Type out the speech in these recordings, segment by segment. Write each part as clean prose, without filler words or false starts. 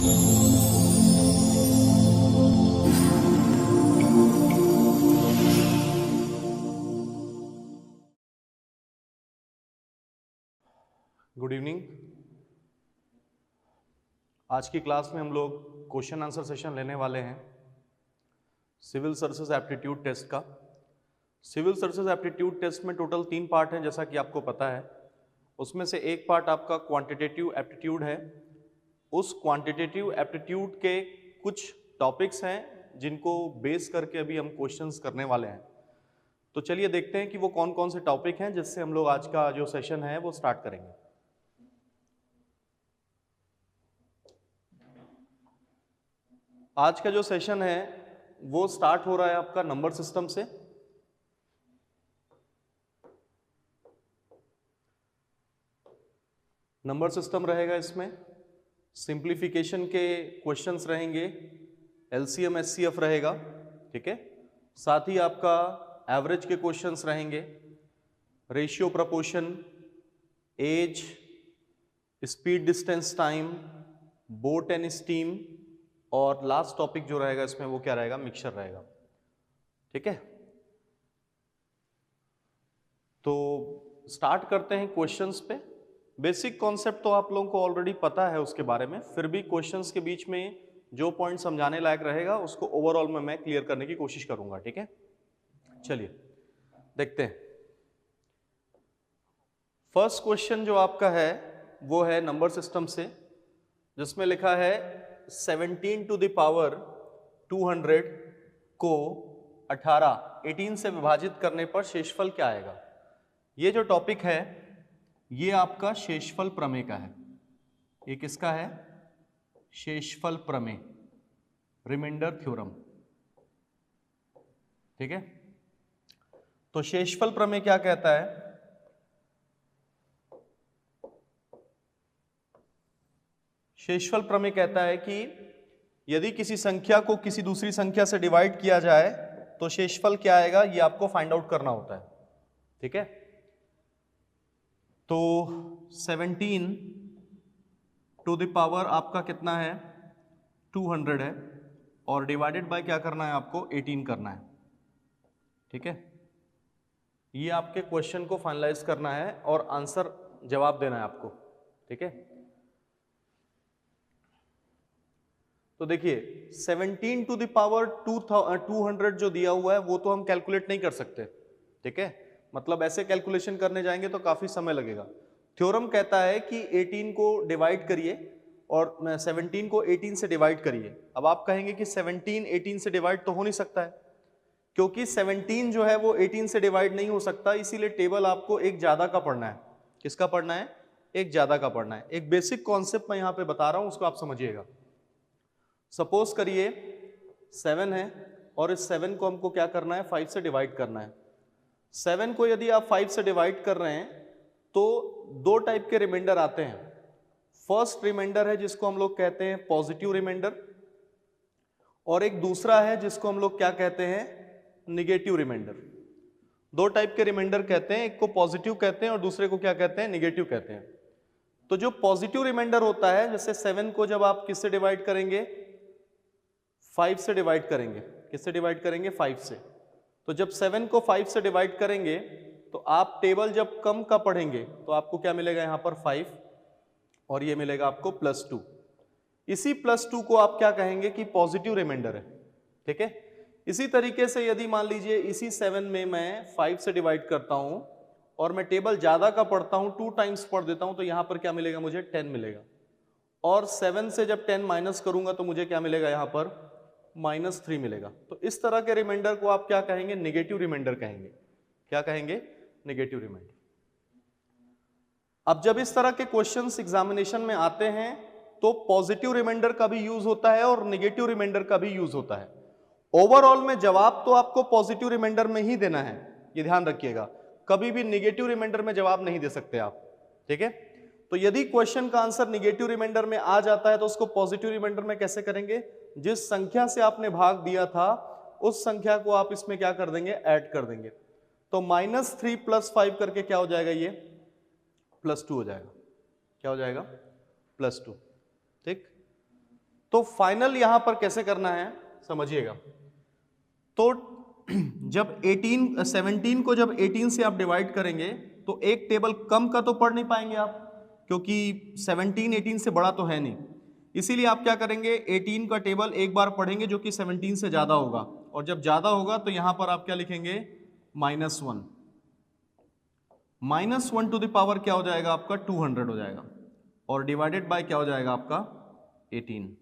Good evening. आज की class में हम लोग क्वेश्चन आंसर सेशन लेने वाले हैं सिविल सर्विसेज एप्टीट्यूड टेस्ट का। सिविल सर्विसेज एप्टीट्यूड टेस्ट में टोटल 3 पार्ट हैं, जैसा कि आपको पता है। उसमें से एक पार्ट आपका क्वांटिटेटिव एप्टीट्यूड है। उस क्वांटिटेटिव एप्टीट्यूड के कुछ टॉपिक्स हैं जिनको बेस करके अभी हम क्वेश्चंस करने वाले हैं। तो चलिए देखते हैं कि वो कौन कौन से टॉपिक हैं जिससे हम लोग आज का जो सेशन है वो स्टार्ट करेंगे। आज का जो सेशन है वो स्टार्ट हो रहा है आपका नंबर सिस्टम से। नंबर सिस्टम रहेगा, इसमें सिंप्लीफिकेशन के क्वेश्चंस रहेंगे, एलसीएम एचसीएफ रहेगा, ठीक है। साथ ही आपका एवरेज के क्वेश्चंस रहेंगे, ratio proportion, age, speed distance time, boat and stream, और लास्ट टॉपिक जो रहेगा इसमें वो क्या रहेगा, मिक्सचर रहेगा, ठीक है। तो स्टार्ट करते हैं क्वेश्चंस पे। बेसिक कॉन्सेप्ट तो आप लोगों को ऑलरेडी पता है उसके बारे में, फिर भी क्वेश्चंस के बीच में जो पॉइंट समझाने लायक रहेगा उसको ओवरऑल में मैं क्लियर करने की कोशिश करूंगा, ठीक है। चलिए देखते हैं। फर्स्ट क्वेश्चन जो आपका है वो है नंबर सिस्टम से, जिसमें लिखा है 17 टू द पावर 200 को 18 से विभाजित करने पर शेषफल क्या आएगा। ये जो टॉपिक है ये आपका शेषफल प्रमेय का है। ये किसका है? शेषफल प्रमेय, रिमाइंडर थ्योरम, ठीक है। तो शेषफल प्रमेय क्या कहता है? शेषफल प्रमेय कहता है कि यदि किसी संख्या को किसी दूसरी संख्या से डिवाइड किया जाए तो शेषफल क्या आएगा, ये आपको फाइंड आउट करना होता है, ठीक है। तो 17 टू द पावर आपका कितना है, 200 है, और डिवाइडेड बाय क्या करना है आपको, 18 करना है, ठीक है। ये आपके क्वेश्चन को फाइनलाइज करना है और आंसर जवाब देना है आपको, ठीक है। तो देखिए 17 टू द पावर 200 जो दिया हुआ है वो तो हम कैलकुलेट नहीं कर सकते, ठीक है। मतलब ऐसे कैलकुलेशन करने जाएंगे तो काफी समय लगेगा। थ्योरम कहता है कि 18 को डिवाइड करिए और 17 को 18 से डिवाइड करिए। अब आप कहेंगे कि 17 18 से डिवाइड तो हो नहीं सकता है, क्योंकि 17 जो है वो 18 से डिवाइड नहीं हो सकता, इसीलिए टेबल आपको एक ज्यादा का पढ़ना है। किसका पढ़ना है? एक ज्यादा का पढ़ना है। एक बेसिक कॉन्सेप्ट मैं यहां पे बता रहा हूं, उसको आप समझिएगा। सपोज करिए 7 है और इस 7 को हमको क्या करना है, 5 से डिवाइड करना है। 7 को यदि आप 5 से डिवाइड कर रहे हैं तो दो टाइप के रिमाइंडर आते हैं। फर्स्ट रिमाइंडर है जिसको हम लोग कहते हैं पॉजिटिव रिमाइंडर, और एक दूसरा है जिसको हम लोग क्या कहते हैं, निगेटिव रिमाइंडर। दो टाइप के रिमाइंडर कहते हैं, एक को पॉजिटिव कहते हैं और दूसरे को क्या कहते हैं, निगेटिव कहते हैं। तो जो पॉजिटिव रिमाइंडर होता है, जैसे 7 को जब आप किससे डिवाइड करेंगे, 5 से डिवाइड करेंगे। किससे डिवाइड करेंगे? 5 से। तो जब 7 को 5 से डिवाइड करेंगे तो आप टेबल जब कम का पढ़ेंगे तो आपको क्या मिलेगा, यहां पर 5 और ये मिलेगा आपको +2। इसी +2 को आप क्या कहेंगे कि पॉजिटिव रिमाइंडर है, ठीक है। इसी तरीके से यदि मान लीजिए इसी 7 में मैं 5 से डिवाइड करता हूं और मैं टेबल ज्यादा का पढ़ता हूं, 2 टाइम्स पढ़ देता हूं, तो यहां पर क्या मिलेगा मुझे, 10 मिलेगा। और 7 से जब 10 माइनस करूंगा तो मुझे क्या मिलेगा, यहां पर -3 मिलेगा। तो इस तरह के रिमाइंडर को आप क्या कहेंगे, नेगेटिव रिमाइंडर कहेंगे। क्या कहेंगे? Negative reminder. अब जब इस तरह के क्वेश्चंस एग्जामिनेशन में आते हैं तो पॉजिटिव रिमाइंडर का भी यूज होता है और नेगेटिव रिमाइंडर का भी यूज होता है। ओवरऑल में जवाब तो आपको पॉजिटिव रिमाइंडर में ही देना है, ये ध्यान रखिएगा। कभी भी नेगेटिव रिमाइंडर में जवाब नहीं दे सकते आप, ठीक है। तो यदि क्वेश्चन का आंसर नेगेटिव रिमाइंडर में आ जाता है तो उसको पॉजिटिव रिमाइंडर में कैसे करेंगे, जिस संख्या से आपने भाग दिया था उस संख्या को आप इसमें क्या कर देंगे, ऐड कर देंगे। तो -3 + 5 करके क्या हो जाएगा, ये +2 हो जाएगा। क्या हो जाएगा? +2, ठीक। तो फाइनल यहां पर कैसे करना है समझिएगा। तो जब 17 को जब 18 से आप डिवाइड करेंगे तो एक टेबल कम का तो पढ़ नहीं पाएंगे आप, क्योंकि 17 18 से बड़ा तो है नहीं। इसीलिए आप क्या करेंगे, 18 का टेबल एक बार पढ़ेंगे जो कि 17 से ज्यादा होगा, और जब ज्यादा होगा तो यहां पर आप क्या लिखेंगे, -1। -1 टू द पावर क्या हो जाएगा आपका, 200 हो जाएगा, और डिवाइडेड बाय क्या हो जाएगा आपका 18।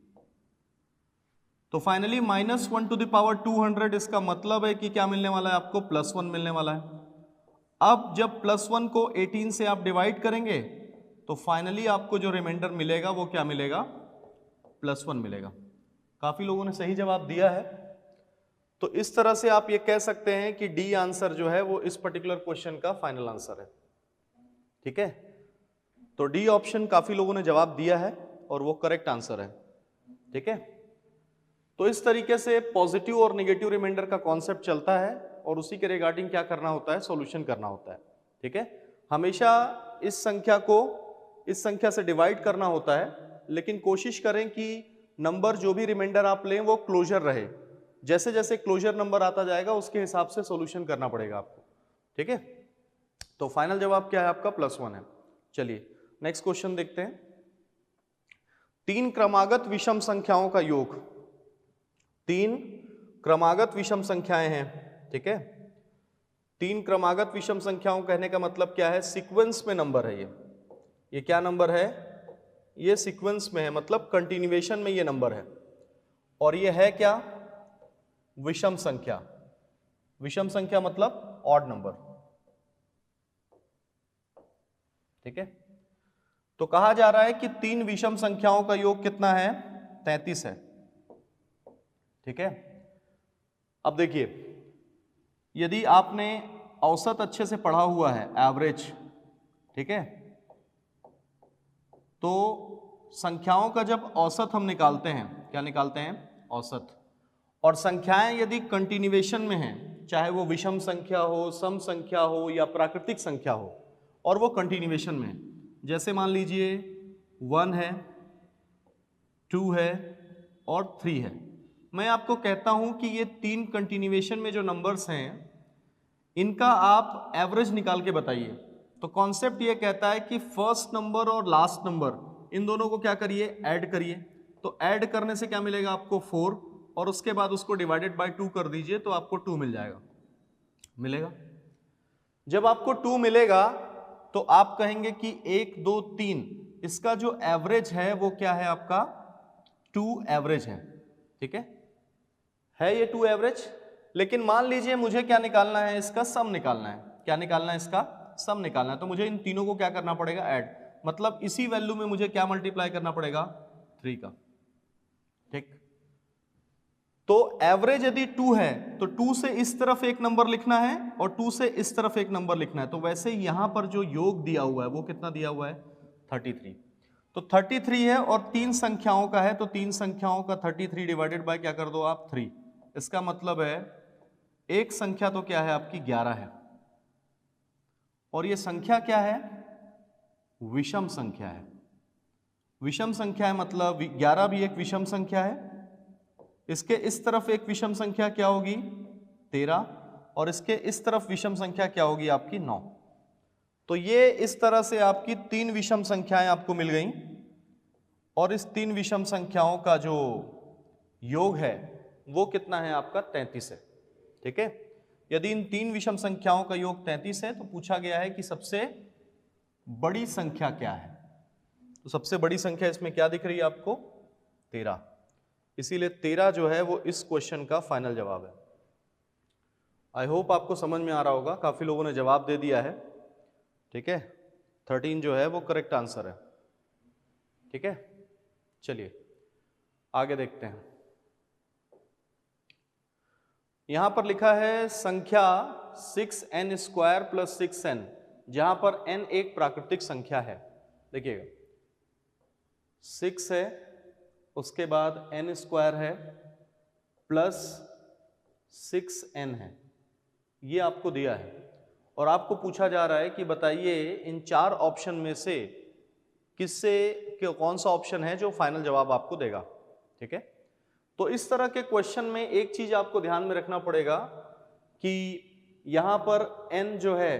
तो फाइनली -1 टू द पावर 200, इसका मतलब है कि क्या मिलने वाला है आपको, +1 मिलने वाला है। अब जब +1 को 18 से आप डिवाइड करेंगे तो फाइनली आपको जो रिमाइंडर मिलेगा वो क्या मिलेगा, +1 मिलेगा। काफी लोगों ने सही जवाब दिया है। तो इस तरह से आप ये कह सकते हैं कि डी आंसर जो है वो इस पर्टिकुलर क्वेश्चन का फाइनल आंसर है। ठीक है, तो डी ऑप्शन काफी लोगों ने जवाब दिया है और वो करेक्ट आंसर है। ठीक है, तो इस तरीके से पॉजिटिव और नेगेटिव रिमाइंडर का कॉन्सेप्ट चलता है और उसी के रिगार्डिंग क्या करना होता है, सॉल्यूशन करना होता है। ठीक है, हमेशा इस संख्या को इस संख्या से डिवाइड करना होता है, लेकिन कोशिश करें कि नंबर जो भी रिमाइंडर आप लें वो क्लोजर रहे। जैसे जैसे क्लोजर नंबर आता जाएगा उसके हिसाब से सॉल्यूशन करना पड़ेगा आपको। ठीक है, तो फाइनल जवाब क्या है आपका, +1 है। चलिए नेक्स्ट क्वेश्चन देखते हैं। 3 क्रमागत विषम संख्याओं का योग। 3 क्रमागत विषम संख्याएं हैं। ठीक है, 3 क्रमागत विषम संख्याओं कहने का मतलब क्या है, सीक्वेंस में नंबर है ये क्या नंबर है, ये सीक्वेंस में है, मतलब कंटिन्यूएशन में ये नंबर है, और ये है क्या, विषम संख्या। विषम संख्या मतलब ऑड नंबर। ठीक है, तो कहा जा रहा है कि 3 विषम संख्याओं का योग कितना है, 33 है। ठीक है, अब देखिए, यदि आपने औसत अच्छे से पढ़ा हुआ है, एवरेज, ठीक है, तो संख्याओं का जब औसत हम निकालते हैं, क्या निकालते हैं, औसत, और संख्याएं यदि कंटिन्यूएशन में हैं, चाहे वो विषम संख्या हो, सम संख्या हो या प्राकृतिक संख्या हो, और वो कंटिन्यूएशन में है, जैसे मान लीजिए 1 है, 2 है और 3 है, मैं आपको कहता हूं कि ये 3 कंटिन्यूएशन में जो नंबर्स हैं इनका आप एवरेज निकाल के बताइए। तो कॉन्सेप्ट ये कहता है कि फर्स्ट नंबर और लास्ट नंबर इन दोनों को क्या करिए, ऐड करिए। तो ऐड करने से क्या मिलेगा आपको, 4, और उसके बाद उसको डिवाइडेड बाय 2 कर दीजिए तो आपको 2 मिल जाएगा, मिलेगा। जब आपको 2 मिलेगा तो आप कहेंगे कि 1 2 3 इसका जो एवरेज है वो क्या है आपका, 2 एवरेज है। ठीक है ये 2 एवरेज। लेकिन मान लीजिए मुझे क्या निकालना है, इसका सम निकालना है। क्या निकालना है, इसका सम निकालना है। तो मुझे इन तीनों को क्या करना पड़ेगा, ऐड, मतलब इसी वैल्यू में मुझे क्या मल्टीप्लाई करना पड़ेगा, 3 का। ठीक, तो एवरेज यदि 2 है तो 2 से इस तरफ एक नंबर लिखना है और 2 से इस तरफ एक नंबर लिखना है। तो वैसे यहां पर जो योग दिया हुआ है वो कितना दिया हुआ है, 33। तो 33 है और 3 संख्याओं का है, तो 3 संख्याओं का 33 डिवाइडेड बाय क्या कर दो आप, 3। इसका मतलब है एक संख्या तो क्या है आपकी, 11 है, और ये संख्या क्या है, विषम संख्या है। विषम संख्या है मतलब 11 भी एक विषम संख्या है। इसके इस तरफ एक विषम संख्या क्या होगी, 13, और इसके इस तरफ विषम संख्या क्या होगी आपकी, 9। तो ये इस तरह से आपकी 3 विषम संख्याएं आपको मिल गई, और इस 3 विषम संख्याओं का जो योग है वो कितना है आपका, 33 है। ठीक है, यदि इन 3 विषम संख्याओं का योग 33 है तो पूछा गया है कि सबसे बड़ी संख्या क्या है। तो सबसे बड़ी संख्या इसमें क्या दिख रही है आपको, 13। इसीलिए 13 जो है वो इस क्वेश्चन का फाइनल जवाब है। आई होप आपको समझ में आ रहा होगा, काफी लोगों ने जवाब दे दिया है। ठीक है, 13 जो है वो करेक्ट आंसर है। ठीक है, चलिए आगे देखते हैं। यहां पर लिखा है संख्या 6n² + 6n, जहां पर n एक प्राकृतिक संख्या है। देखिएगा 6 है, उसके बाद n² है प्लस 6n है, ये आपको दिया है, और आपको पूछा जा रहा है कि बताइए इन 4 ऑप्शन में से किससे कौन सा ऑप्शन है जो फाइनल जवाब आपको देगा। ठीक है। तो इस तरह के क्वेश्चन में एक चीज आपको ध्यान में रखना पड़ेगा कि यहां पर n जो है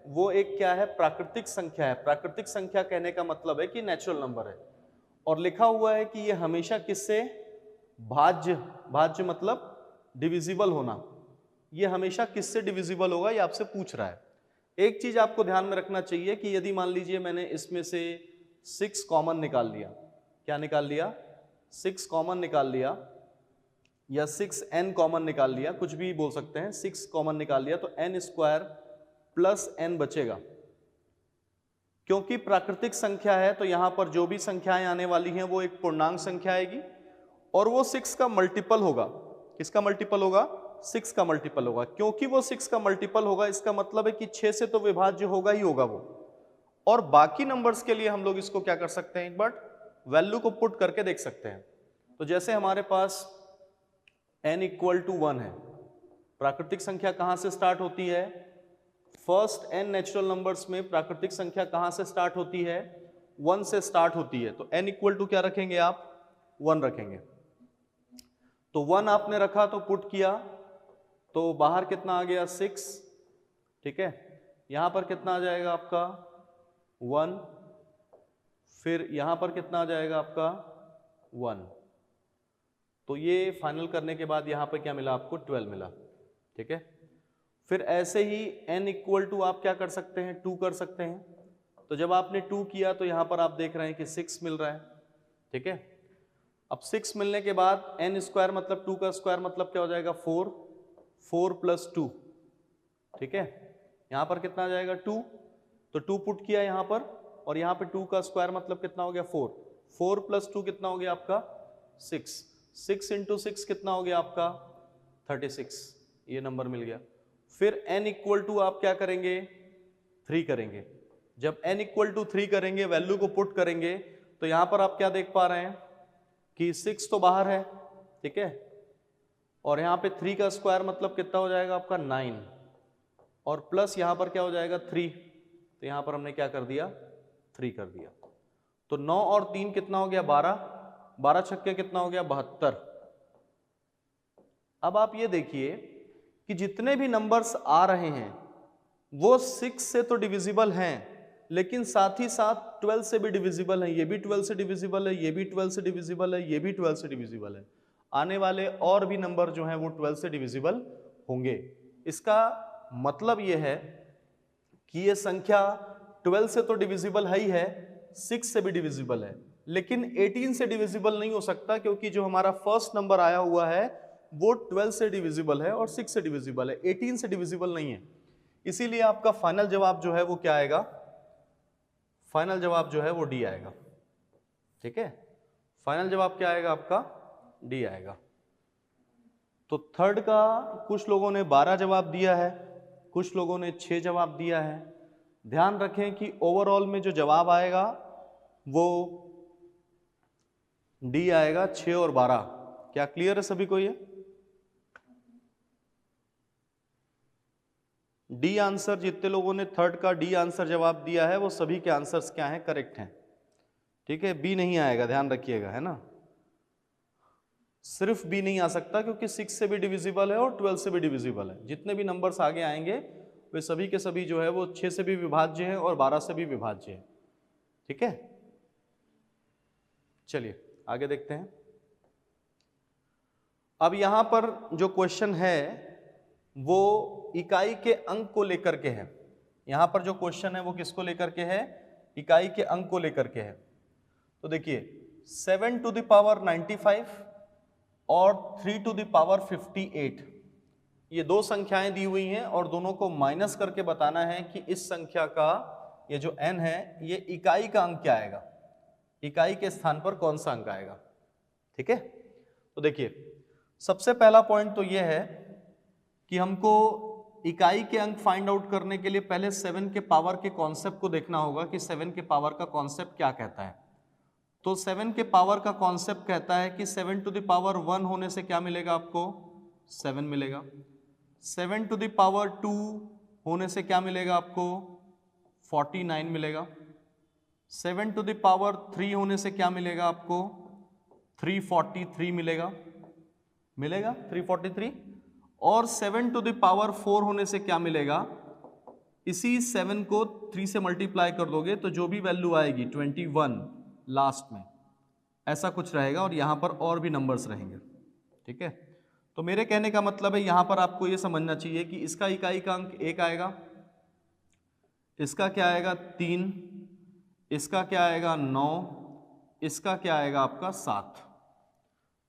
वो एक क्या है, प्राकृतिक संख्या है। प्राकृतिक संख्या कहने का मतलब है कि नेचुरल नंबर है, और लिखा हुआ है कि ये हमेशा किससे भाज्य, भाज्य मतलब डिविजिबल होना, ये हमेशा किससे डिविजिबल होगा, ये आपसे पूछ रहा है। एक चीज आपको ध्यान में रखना चाहिए कि यदि मान लीजिए मैंने इसमें से 6 कॉमन निकाल लिया, क्या निकाल लिया, 6 कॉमन निकाल लिया, या 6n कॉमन निकाल लिया, कुछ भी बोल सकते हैं, 6 कॉमन निकाल लिया, तो n स्क्वायर प्लस n बचेगा। क्योंकि प्राकृतिक संख्या है तो यहां पर जो भी संख्याएं आने वाली हैं वो एक पूर्णांक संख्या आएगी, और वो 6 का मल्टीपल होगा। किसका मल्टीपल होगा, 6 का मल्टीपल होगा। क्योंकि वो 6 का मल्टीपल होगा, इसका मतलब है कि 6 से तो विभाज्य होगा ही होगा वो। और बाकी नंबर्स के लिए हम लोग इसको क्या कर सकते हैं, एक बार वैल्यू को पुट करके देख सकते हैं। तो जैसे हमारे पास n इक्वल टू 1 है, प्राकृतिक संख्या कहां से स्टार्ट होती है, फर्स्ट n नेचुरल नंबर्स में प्राकृतिक संख्या कहां से स्टार्ट होती है, 1 से स्टार्ट होती है। तो n इक्वल टू क्या रखेंगे आप, 1 रखेंगे। तो 1 आपने रखा तो पुट किया, तो बाहर कितना आ गया, 6, ठीक है। यहां पर कितना आ जाएगा आपका 1, फिर यहां पर कितना आ जाएगा आपका 1। तो ये फाइनल करने के बाद यहां पर क्या मिला आपको, 12 मिला, ठीक है। फिर ऐसे ही n इक्वल टू आप क्या कर सकते हैं, 2 कर सकते हैं। तो जब आपने 2 किया तो यहां पर आप देख रहे हैं कि 6 मिल रहा है, ठीक है। अब 6 मिलने के बाद n स्क्वायर मतलब 2 का स्क्वायर मतलब क्या हो जाएगा, 4, 4 प्लस 2, ठीक है। यहां पर कितना आ जाएगा 2, तो 2 पुट किया यहां पर, और यहां पे 2 का स्क्वायर मतलब कितना हो गया 4, 4 प्लस 2 कितना हो गया आपका 6, 6 इंटू 6 कितना हो गया आपका 36, ये नंबर मिल गया। फिर n इक्वल टू आप क्या करेंगे, 3 करेंगे। जब n इक्वल टू 3 करेंगे, वैल्यू को पुट करेंगे, तो यहां पर आप क्या देख पा रहे हैं कि 6 तो बाहर है, ठीक है, और यहां पे 3 का स्क्वायर मतलब कितना हो जाएगा आपका 9, और प्लस यहां पर क्या हो जाएगा 3, तो यहां पर हमने क्या कर दिया 3 कर दिया। तो 9 और 3 कितना हो गया 12, 12 छक्के कितना हो गया 72। अब आप ये देखिए कि जितने भी नंबर्स आ रहे हैं वो 6 से तो डिविजिबल हैं, लेकिन साथ ही साथ 12 से भी डिविजिबल है, ये भी 12 से डिविजिबल है, ये भी 12 से डिविजिबल है, ये भी 12 से डिविजिबल है। आने वाले और भी नंबर जो हैं वो 12 से डिविजिबल होंगे। इसका मतलब ये है कि ये संख्या 12 से तो डिविजिबल है ही है, 6 से भी डिविजिबल है, लेकिन 18 से डिविजिबल नहीं हो सकता, क्योंकि जो हमारा फर्स्ट नंबर आया हुआ है वो 12 से डिविजिबल है और 6 से डिविजिबल है, 18 से डिविजिबल नहीं है। इसीलिए आपका फाइनल जवाब जो है वो क्या आएगा, फाइनल जवाब जो है वो डी आएगा, ठीक है। फाइनल जवाब क्या आएगा आपका, डी आएगा। तो थर्ड का कुछ लोगों ने 12 जवाब दिया है, कुछ लोगों ने 6 जवाब दिया है। ध्यान रखें कि ओवरऑल में जो जवाब आएगा वो डी आएगा, 6 और 12। क्या क्लियर है सभी को ये? डी आंसर, जितने लोगों ने थर्ड का डी आंसर जवाब दिया है वो सभी के आंसर्स क्या हैं, करेक्ट हैं, ठीक है। बी नहीं आएगा, ध्यान रखिएगा, है ना। सिर्फ बी नहीं आ सकता क्योंकि 6 से भी डिविजिबल है और 12 से भी डिविजिबल है। जितने भी नंबर्स आगे आएंगे वे सभी के सभी जो है वो 6 से भी विभाज्य है और 12 से भी विभाज्य है, ठीक है। चलिए आगे देखते हैं। अब यहां पर जो क्वेश्चन है वो इकाई के अंक को लेकर के है। यहां पर जो क्वेश्चन है वो किसको लेकर के है, इकाई के अंक को लेकर के है। तो देखिए 7 टू द पावर 95 और 3 टू द पावर 58, ये दो संख्याएं दी हुई हैं और दोनों को माइनस करके बताना है कि इस संख्या का ये जो n है ये इकाई का अंक क्या आएगा, इकाई के स्थान पर कौन सा अंक आएगा, ठीक है। तो देखिए सबसे पहला पॉइंट तो ये है कि हमको इकाई के अंक फाइंड आउट करने के लिए पहले 7 के पावर के कॉन्सेप्ट को देखना होगा कि 7 के पावर का कॉन्सेप्ट क्या कहता है। तो 7 के पावर का कॉन्सेप्ट कहता है कि 7 टू द पावर 1 होने से क्या मिलेगा आपको, 7 मिलेगा। 7 टू द पावर 2 होने से क्या मिलेगा आपको, 49 मिलेगा। 7 टू द पावर 3 होने से क्या मिलेगा आपको, 343 मिलेगा, मिलेगा 343। और 7 टू द पावर 4 होने से क्या मिलेगा, इसी 7 को 3 से मल्टीप्लाई कर दोगे तो जो भी वैल्यू आएगी 21 लास्ट में, ऐसा कुछ रहेगा। और यहां पर और भी नंबर्स रहेंगे, ठीक है। तो मेरे कहने का मतलब है यहां पर आपको यह समझना चाहिए कि इसका इकाई का अंक 1 आएगा, इसका क्या आएगा 3, इसका क्या आएगा 9, इसका क्या आएगा आपका 7।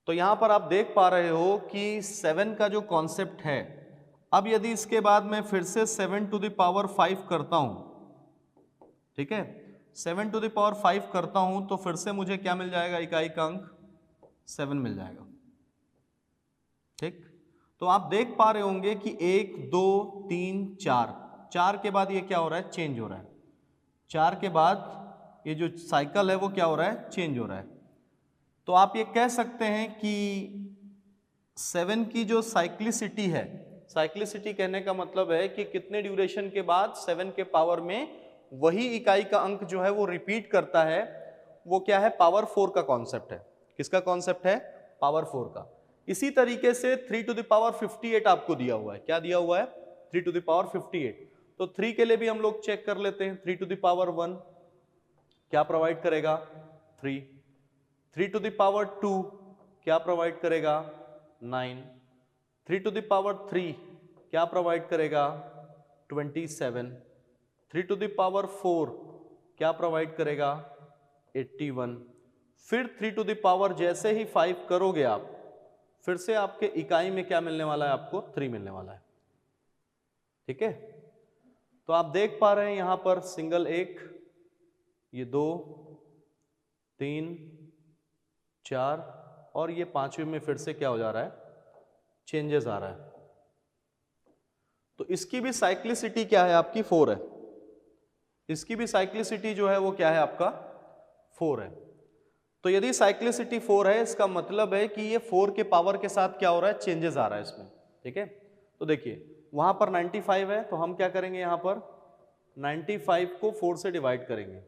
तो यहां पर आप देख पा रहे हो कि 7 का जो कॉन्सेप्ट है, अब यदि इसके बाद मैं फिर से 7 टू द पावर 5 करता हूं, ठीक है, 7 टू द पावर 5 करता हूं तो फिर से मुझे क्या मिल जाएगा, इकाई का अंक 7 मिल जाएगा, ठीक। तो आप देख पा रहे होंगे कि 1 2 3 4, 4 के बाद ये क्या हो रहा है, चेंज हो रहा है। 4 के बाद ये जो साइकिल है वो क्या हो रहा है, चेंज हो रहा है। तो आप ये कह सकते हैं कि 7 की जो साइक्लिसिटी है, साइक्लिसिटी कहने का मतलब है कि कितने ड्यूरेशन के बाद 7 के पावर में वही इकाई का अंक जो है वो रिपीट करता है, वो क्या है, पावर 4 का कॉन्सेप्ट है। किसका कॉन्सेप्ट है, पावर 4 का। इसी तरीके से 3 टू द पावर 58 आपको दिया हुआ है, क्या दिया हुआ है, 3 टू द पावर 58। तो 3 के लिए भी हम लोग चेक कर लेते हैं। 3 टू द पावर 1 क्या प्रोवाइड करेगा, 3। 3 टू द पावर 2 क्या प्रोवाइड करेगा, 9। 3 टू द पावर 3 क्या प्रोवाइड करेगा, 27। 3 टू द पावर 4 क्या प्रोवाइड करेगा, 81। फिर 3 टू द पावर जैसे ही 5 करोगे आप, फिर से आपके इकाई में क्या मिलने वाला है, आपको 3 मिलने वाला है, ठीक है। तो आप देख पा रहे हैं यहां पर सिंगल 1, ये 2 3 4 और ये 5वें में फिर से क्या हो जा रहा है, चेंजेस आ रहा है। तो इसकी भी साइक्लिसिटी क्या है, आपकी 4 है। इसकी भी साइक्लिसिटी जो है वो क्या है, आपका 4 है। तो यदि साइक्लिसिटी 4 है, इसका मतलब है कि ये 4 के पावर के साथ क्या हो रहा है, चेंजेस आ रहा है इसमें, ठीक है। तो देखिए वहां पर 95 है, तो हम क्या करेंगे, यहां पर 95 को 4 से डिवाइड करेंगे।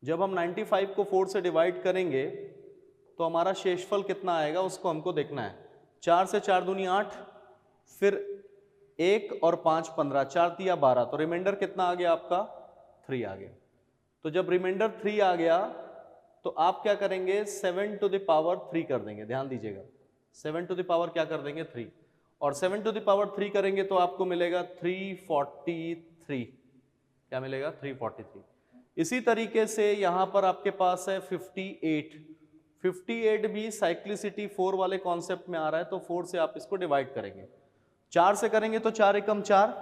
जब हम 95 को 4 से डिवाइड करेंगे तो हमारा शेषफल कितना आएगा, उसको हमको देखना है। 4 से 4 दूनी 8, फिर 1 और 5 15, 4 तिया 12, तो रिमाइंडर कितना आ गया आपका, 3 आ गया। तो जब रिमाइंडर 3 आ गया तो आप क्या करेंगे, 7 टू द पावर 3 कर देंगे। ध्यान दीजिएगा, 7 टू द पावर क्या कर देंगे, 3, और 7 टू द पावर 3 करेंगे तो आपको मिलेगा 343। क्या मिलेगा, 343। इसी तरीके से यहां पर आपके पास है 58। 58 भी साइक्लिसिटी 4 वाले कॉन्सेप्ट में आ रहा है, तो 4 से आप इसको डिवाइड करेंगे। 4 से करेंगे तो 4 एकम 4,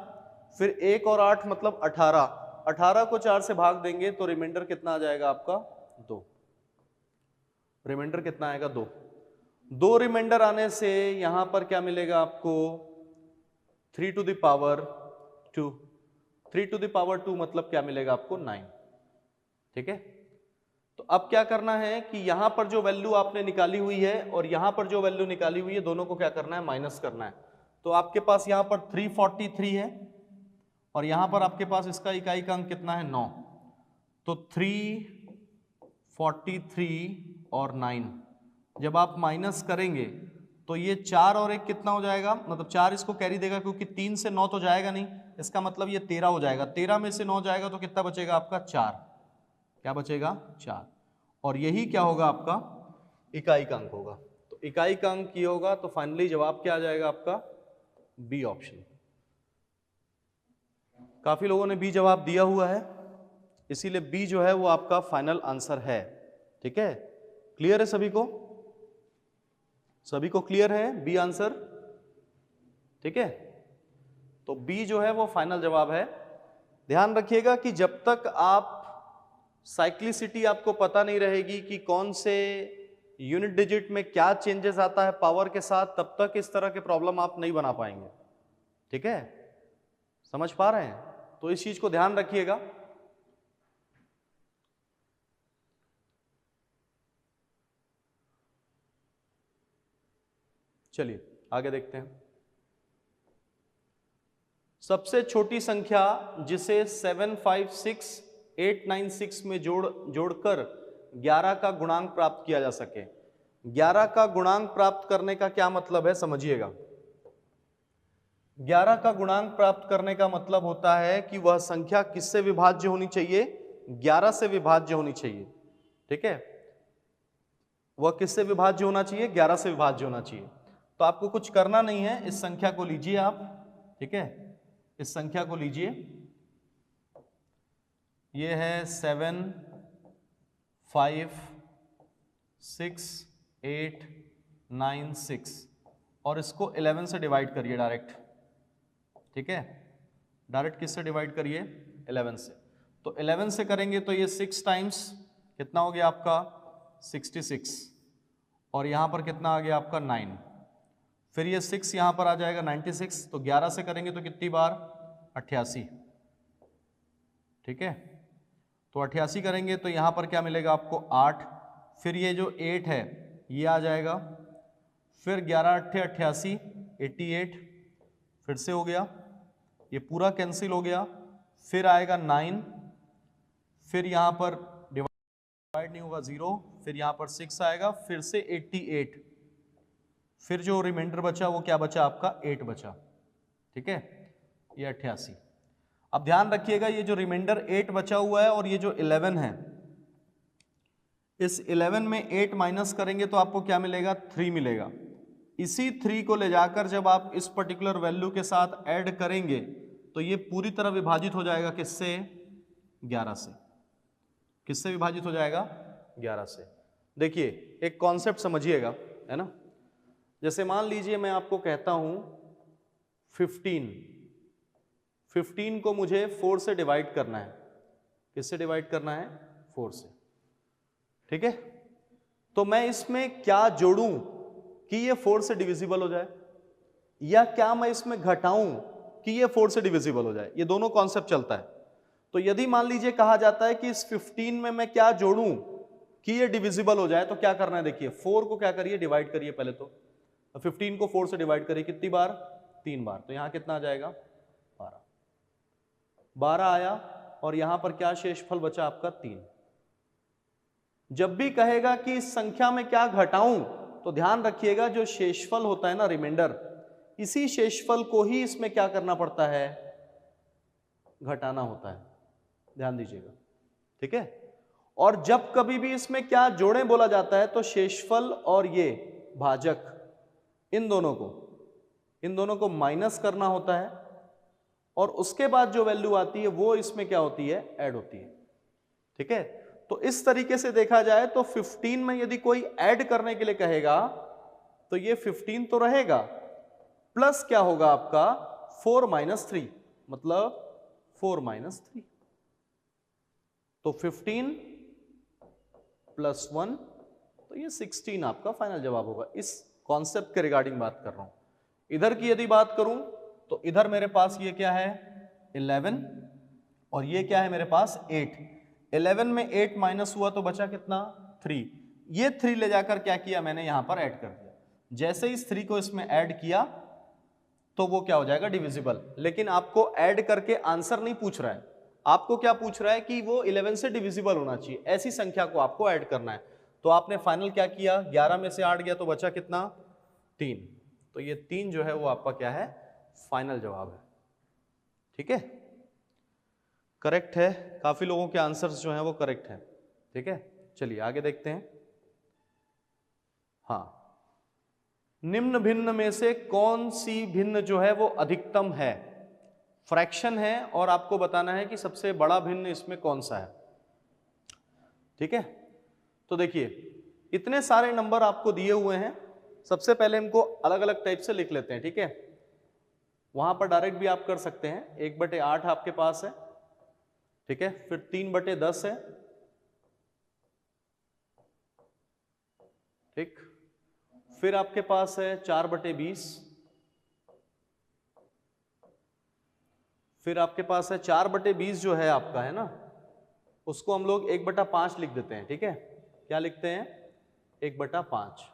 फिर 1 और 8 मतलब 18। 18 को 4 से भाग देंगे तो रिमाइंडर कितना आ जाएगा आपका, 2। रिमाइंडर कितना आएगा, 2। 2 रिमाइंडर आने से यहां पर क्या मिलेगा आपको, 3 to the power 2। 3 to the power 2 मतलब क्या मिलेगा आपको, 9, ठीक है। तो अब क्या करना है कि यहां पर जो वैल्यू आपने निकाली हुई है और यहां पर जो वैल्यू निकाली हुई है, दोनों को क्या करना है, माइनस करना है। तो आपके पास यहां पर 343 है और यहां पर आपके पास इसका इकाई का अंक कितना है, 9। तो 343 और 9 जब आप माइनस करेंगे तो ये 4 और 1 कितना हो जाएगा, मतलब 4 इसको कैरी देगा क्योंकि 3 से 9 तो जाएगा नहीं, इसका मतलब ये 13 हो जाएगा। 13 में से 9 जाएगा तो कितना बचेगा आपका, 4। क्या बचेगा, 4। और यही क्या होगा, आपका इकाई का अंक होगा। तो इकाई का अंक ये होगा, तो फाइनली जवाब क्या आ जाएगा आपका, बी ऑप्शन। काफी लोगों ने बी जवाब दिया हुआ है, इसीलिए बी जो है वो आपका फाइनल आंसर है, ठीक है। क्लियर है सभी को, सभी को क्लियर है बी आंसर, ठीक है। तो बी जो है वो फाइनल जवाब है। ध्यान रखिएगा कि जब तक आप साइक्लिसिटी आपको पता नहीं रहेगी कि कौन से यूनिट डिजिट में क्या चेंजेस आता है पावर के साथ, तब तक इस तरह के प्रॉब्लम आप नहीं बना पाएंगे, ठीक है। समझ पा रहे हैं, तो इस चीज को ध्यान रखिएगा। चलिए आगे देखते हैं। सबसे छोटी संख्या जिसे 756896 में जोड़कर 11 का गुणांक प्राप्त किया जा सके, 11 का गुणांक प्राप्त करने का क्या मतलब है, समझिएगा। 11 का गुणांक प्राप्त करने का मतलब होता है कि वह संख्या किससे विभाज्य होनी चाहिए, 11 से विभाज्य होनी चाहिए। ठीक है, वह किससे विभाज्य होना चाहिए, 11 से विभाज्य होना चाहिए। तो आपको कुछ करना नहीं है, इस संख्या को लीजिए आप। ठीक है, इस संख्या को लीजिए, ये है 7 5 6 8 9 6 और इसको 11 से डिवाइड करिए डायरेक्ट। ठीक है, डायरेक्ट किससे डिवाइड करिए, 11 से। तो 11 से करेंगे तो ये 6 टाइम्स कितना हो गया आपका 66 और यहां पर कितना आ गया आपका 9, फिर ये 6 यहां पर आ जाएगा 96। तो 11 से करेंगे तो कितनी बार 88। ठीक है, तो 88 करेंगे तो यहां पर क्या मिलेगा आपको 8, फिर ये जो 8 है ये आ जाएगा, फिर 11 8 88 88, फिर से हो गया, ये पूरा कैंसिल हो गया, फिर आएगा 9, फिर यहां पर डिवाइड नहीं होगा 0, फिर यहां पर 6 आएगा, फिर से 88, फिर जो रिमाइंडर बचा वो क्या बचा आपका 8 बचा। ठीक है, ये 88। अब ध्यान रखिएगा ये जो रिमाइंडर 8 बचा हुआ है और ये जो 11 है, इस 11 में 8 माइनस करेंगे तो आपको क्या मिलेगा 3 मिलेगा। इसी 3 को ले जाकर जब आप इस पर्टिकुलर वैल्यू के साथ ऐड करेंगे तो ये पूरी तरह विभाजित हो जाएगा किससे, 11 से। किससे विभाजित हो जाएगा, 11 से। देखिए एक कॉन्सेप्ट समझिएगा, है ना। जैसे मान लीजिए मैं आपको कहता हूं 15 को मुझे 4 से डिवाइड करना है। किससे डिवाइड करना है, 4 से। ठीक है, तो मैं इसमें क्या जोड़ूं कि ये 4 से डिविजिबल हो जाए, या क्या मैं इसमें घटाऊं कि ये 4 से डिविजिबल हो जाए, ये दोनों कॉन्सेप्ट चलता है। तो यदि मान लीजिए कहा जाता है कि इस 15 में मैं क्या जोड़ूं कि ये डिविजिबल हो जाए, तो क्या करना है, देखिए 4 को क्या करिए डिवाइड करिए पहले। तो 15 को 4 से डिवाइड करिए कितनी बार, 3 बार। तो यहां कितना आ जाएगा 12, 12 आया और यहां पर क्या शेषफल बचा आपका 3। जब भी कहेगा कि इस संख्या में क्या घटाऊं तो ध्यान रखिएगा जो शेषफल होता है ना, रिमाइंडर, इसी शेषफल को ही इसमें क्या करना पड़ता है, घटाना होता है। ध्यान दीजिएगा। ठीक है, और जब कभी भी इसमें क्या जोड़ें बोला जाता है तो शेषफल और ये भाजक, इन दोनों को माइनस करना होता है और उसके बाद जो वैल्यू आती है वो इसमें क्या होती है, ऐड होती है। ठीक है, तो इस तरीके से देखा जाए तो 15 में यदि कोई ऐड करने के लिए कहेगा तो ये 15 तो रहेगा, प्लस क्या होगा आपका 4 - 3, मतलब 4 - 3। तो 15 + 1 तो ये 16 आपका फाइनल जवाब होगा। इस कॉन्सेप्ट के रिगार्डिंग बात कर रहा हूं। इधर की यदि बात करूं तो इधर मेरे पास ये क्या है 11 और ये क्या है मेरे पास 8। 11 में 8 माइनस हुआ तो बचा कितना 3। ये 3 ले जाकर क्या किया मैंने यहां पर ऐड कर दिया। जैसे इस 3 को इसमें ऐड किया तो वो क्या हो जाएगा डिविजिबल। लेकिन आपको ऐड करके आंसर नहीं पूछ रहा है, आपको क्या पूछ रहा है कि वो 11 से डिविजिबल होना चाहिए, ऐसी संख्या को आपको ऐड करना है। तो आपने फाइनल क्या किया, 11 में से 8 गया तो बचा कितना 3। तो ये 3 जो है वो आपका क्या है, फाइनल जवाब है। ठीक है, करेक्ट है। काफी लोगों के आंसर्स जो हैं वो करेक्ट हैं। ठीक है, चलिए आगे देखते हैं। हाँ, निम्न भिन्न में से कौन सी भिन्न जो है वो अधिकतम है। फ्रैक्शन है और आपको बताना है कि सबसे बड़ा भिन्न इसमें कौन सा है। ठीक है, तो देखिए इतने सारे नंबर आपको दिए हुए हैं। सबसे पहले इनको अलग अलग टाइप से लिख लेते हैं। ठीक है, वहां पर डायरेक्ट भी आप कर सकते हैं। 1/8 आपके पास है। ठीक है, फिर 3/10 है। ठीक, फिर आपके पास है 4/20, फिर आपके पास है 4/20 जो है आपका है ना, उसको हम लोग 1/5 लिख देते हैं। ठीक है, क्या लिखते हैं 1/5।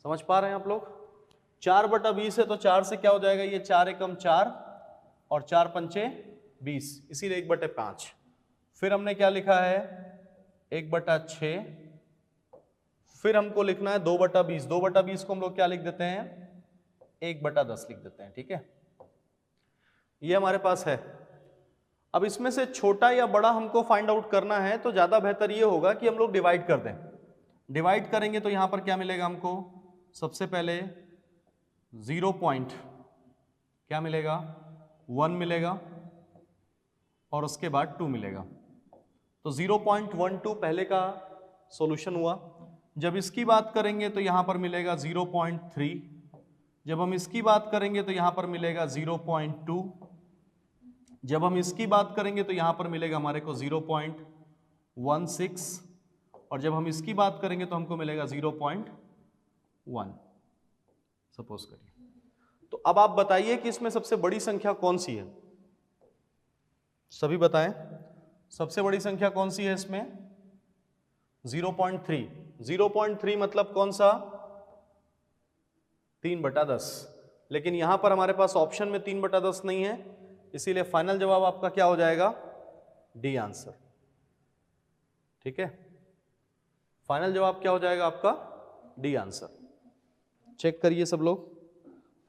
समझ पा रहे हैं आप लोग। 4/20 है तो 4 से क्या हो जाएगा, ये 4 एकम 4 और 4 पंचे 20, इसीलिए 1/5। फिर हमने क्या लिखा है 1/6, फिर हमको लिखना है 2/20। 2/20 को हम लोग क्या लिख देते हैं, 1/10 लिख देते हैं, ठीक है। ये हमारे पास है। अब इसमें से छोटा या बड़ा हमको फाइंड आउट करना है तो ज्यादा बेहतर ये होगा कि हम लोग डिवाइड कर दें। डिवाइड करेंगे तो यहां पर क्या मिलेगा हमको, सबसे पहले 0 पॉइंट क्या मिलेगा, 1 मिलेगा और उसके बाद 2 मिलेगा। तो 0.12 पहले का सॉल्यूशन हुआ। जब इसकी बात करेंगे तो यहां पर मिलेगा 0.3। जब हम इसकी बात करेंगे तो यहां पर मिलेगा 0.2। जब हम इसकी बात करेंगे तो यहां पर मिलेगा हमारे को 0.16 और जब हम इसकी बात करेंगे तो हमको मिलेगा 0.1 सपोज करिए। तो अब आप बताइए कि इसमें सबसे बड़ी संख्या कौन सी है, सभी बताएं सबसे बड़ी संख्या कौन सी है इसमें, 0.3। 0.3 मतलब कौन सा, 3/10। लेकिन यहां पर हमारे पास ऑप्शन में 3/10 नहीं है, इसीलिए फाइनल जवाब आपका क्या हो जाएगा, डी आंसर, ठीक है। फाइनल जवाब क्या हो जाएगा आपका, डी आंसर। चेक करिए सब लोग,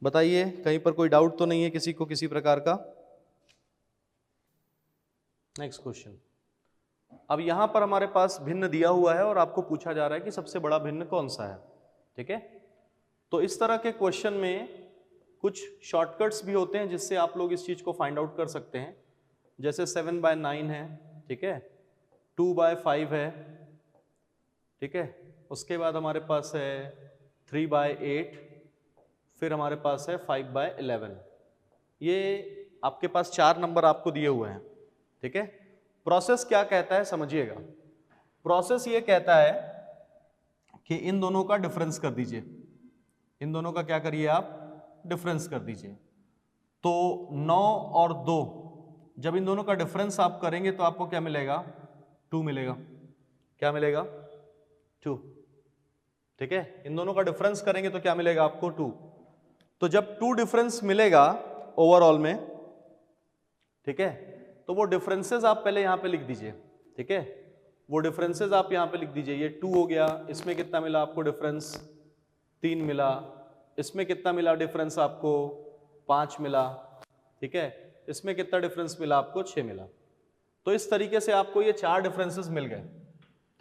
बताइए कहीं पर कोई डाउट तो नहीं है किसी को किसी प्रकार का। Next question. अब यहां पर हमारे पास भिन्न दिया हुआ है और आपको पूछा जा रहा है कि सबसे बड़ा भिन्न कौन सा है, ठीक है। तो इस तरह के क्वेश्चन में कुछ शॉर्टकट्स भी होते हैं जिससे आप लोग इस चीज को फाइंड आउट कर सकते हैं। जैसे 7/9 है, ठीक है, 2/5 है, ठीक है, उसके बाद हमारे पास है 3/8, फिर हमारे पास है 5/11। ये आपके पास 4 नंबर आपको दिए हुए हैं, ठीक है। प्रोसेस क्या कहता है समझिएगा। प्रोसेस ये कहता है कि इन दोनों का डिफरेंस कर दीजिए, इन दोनों का क्या करिए आप, डिफरेंस कर दीजिए। तो 9 और 2, जब इन दोनों का डिफरेंस आप करेंगे तो आपको क्या मिलेगा, 2 मिलेगा। क्या मिलेगा, 2, ठीक है। इन दोनों का डिफरेंस करेंगे तो क्या मिलेगा आपको, 2। तो जब 2 डिफरेंस मिलेगा ओवरऑल में, ठीक है, तो वो डिफरेंसेस आप पहले यहां पे लिख दीजिए, ठीक है। वो डिफरेंसेस आप यहां पे लिख दीजिए। ये 2 हो गया, इसमें कितना मिला आपको डिफरेंस, 3 मिला, इसमें कितना मिला डिफरेंस आपको, 5 मिला, ठीक है, इसमें कितना डिफरेंस मिला आपको, 6 मिला। तो इस तरीके से आपको ये 4 डिफरेंसेस मिल गए,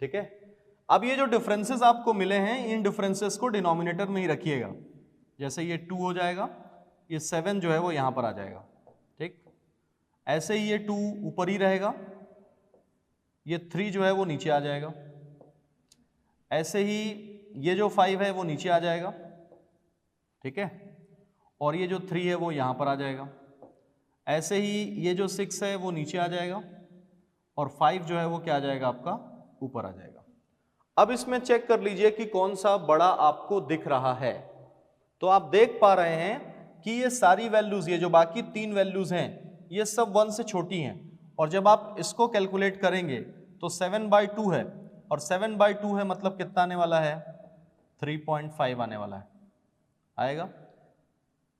ठीक है। अब ये जो डिफरेंसेस आपको मिले हैं, इन डिफरेंसेस को डिनोमिनेटर में ही रखिएगा। जैसे ये 2 हो जाएगा, ये 7 जो है वो यहां पर आ जाएगा, ठीक। ऐसे ही ये 2 ऊपर ही रहेगा, ये 3 जो है वो नीचे आ जाएगा। ऐसे ही ये जो 5 है वो नीचे आ जाएगा, ठीक है, और ये जो 3 है वो यहां पर आ जाएगा। ऐसे ही ये जो 6 है वो नीचे आ जाएगा और 5 जो है वो क्या आ जाएगा आपका, ऊपर आ जाएगा। अब इसमें चेक कर लीजिए कि कौन सा बड़ा आपको दिख रहा है। तो आप देख पा रहे हैं कि ये सारी वैल्यूज, ये जो बाकी 3 वैल्यूज हैं, ये सब 1 से छोटी हैं। और जब आप इसको कैलकुलेट करेंगे तो 7/2 है, और 7/2 है मतलब कितना आने वाला है, 3.5 आने वाला है, आएगा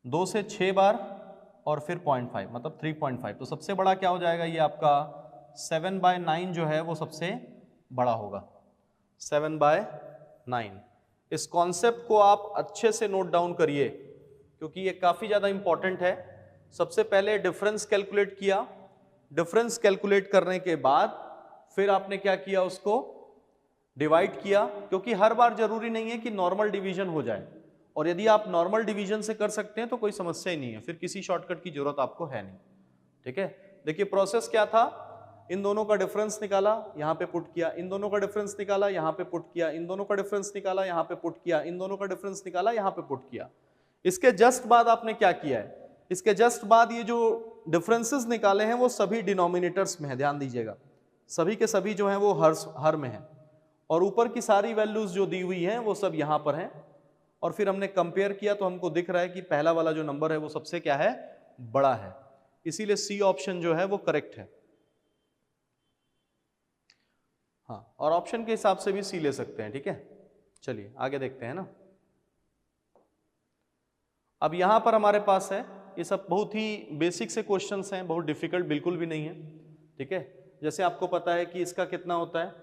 2 से 6 बार और फिर 0.5 मतलब 3.5। तो सबसे बड़ा क्या हो जाएगा, ये आपका 7/9 जो है वो सबसे बड़ा होगा, 7/9। इस कॉन्सेप्ट को आप अच्छे से नोट डाउन करिए क्योंकि ये काफी ज्यादा इंपॉर्टेंट है। सबसे पहले डिफरेंस कैलकुलेट किया, डिफरेंस कैलकुलेट करने के बाद फिर आपने क्या किया, उसको डिवाइड किया, क्योंकि हर बार जरूरी नहीं है कि नॉर्मल डिवीजन हो जाए, और यदि आप नॉर्मल डिवीजन से कर सकते हैं तो कोई समस्या ही नहीं है, फिर किसी शॉर्टकट की जरूरत आपको है नहीं, ठीक है। देखिए प्रोसेस क्या था, इन दोनों का डिफरेंस निकाला, यहां पे पुट किया, इन दोनों का डिफरेंस निकाला, यहां पे पुट किया, इन दोनों का डिफरेंस निकाला, यहां पे पुट किया, इन दोनों का डिफरेंस निकाला, यहां पे पुट किया। इसके जस्ट बाद आपने क्या किया है, इसके जस्ट बाद ये जो डिफरेंसेस निकाले हैं वो सभी डिनोमिनेटर्स में है, ध्यान दीजिएगा, सभी के सभी जो हैं वो हर में है, और ऊपर की सारी वैल्यूज जो दी हुई हैं वो सब यहां पर हैं। और फिर हमने कंपेयर किया तो हमको दिख रहा है कि पहला वाला जो नंबर है वो सबसे क्या है, बड़ा है, इसीलिए सी ऑप्शन जो है वो करेक्ट है। हाँ, और ऑप्शन के हिसाब से भी सी ले सकते हैं, ठीक है। चलिए आगे देखते हैं ना। अब यहां पर हमारे पास है, ये सब बहुत ही बेसिक से क्वेश्चंस हैं, बहुत डिफिकल्ट बिल्कुल भी नहीं है, ठीक है। जैसे आपको पता है कि इसका कितना होता है,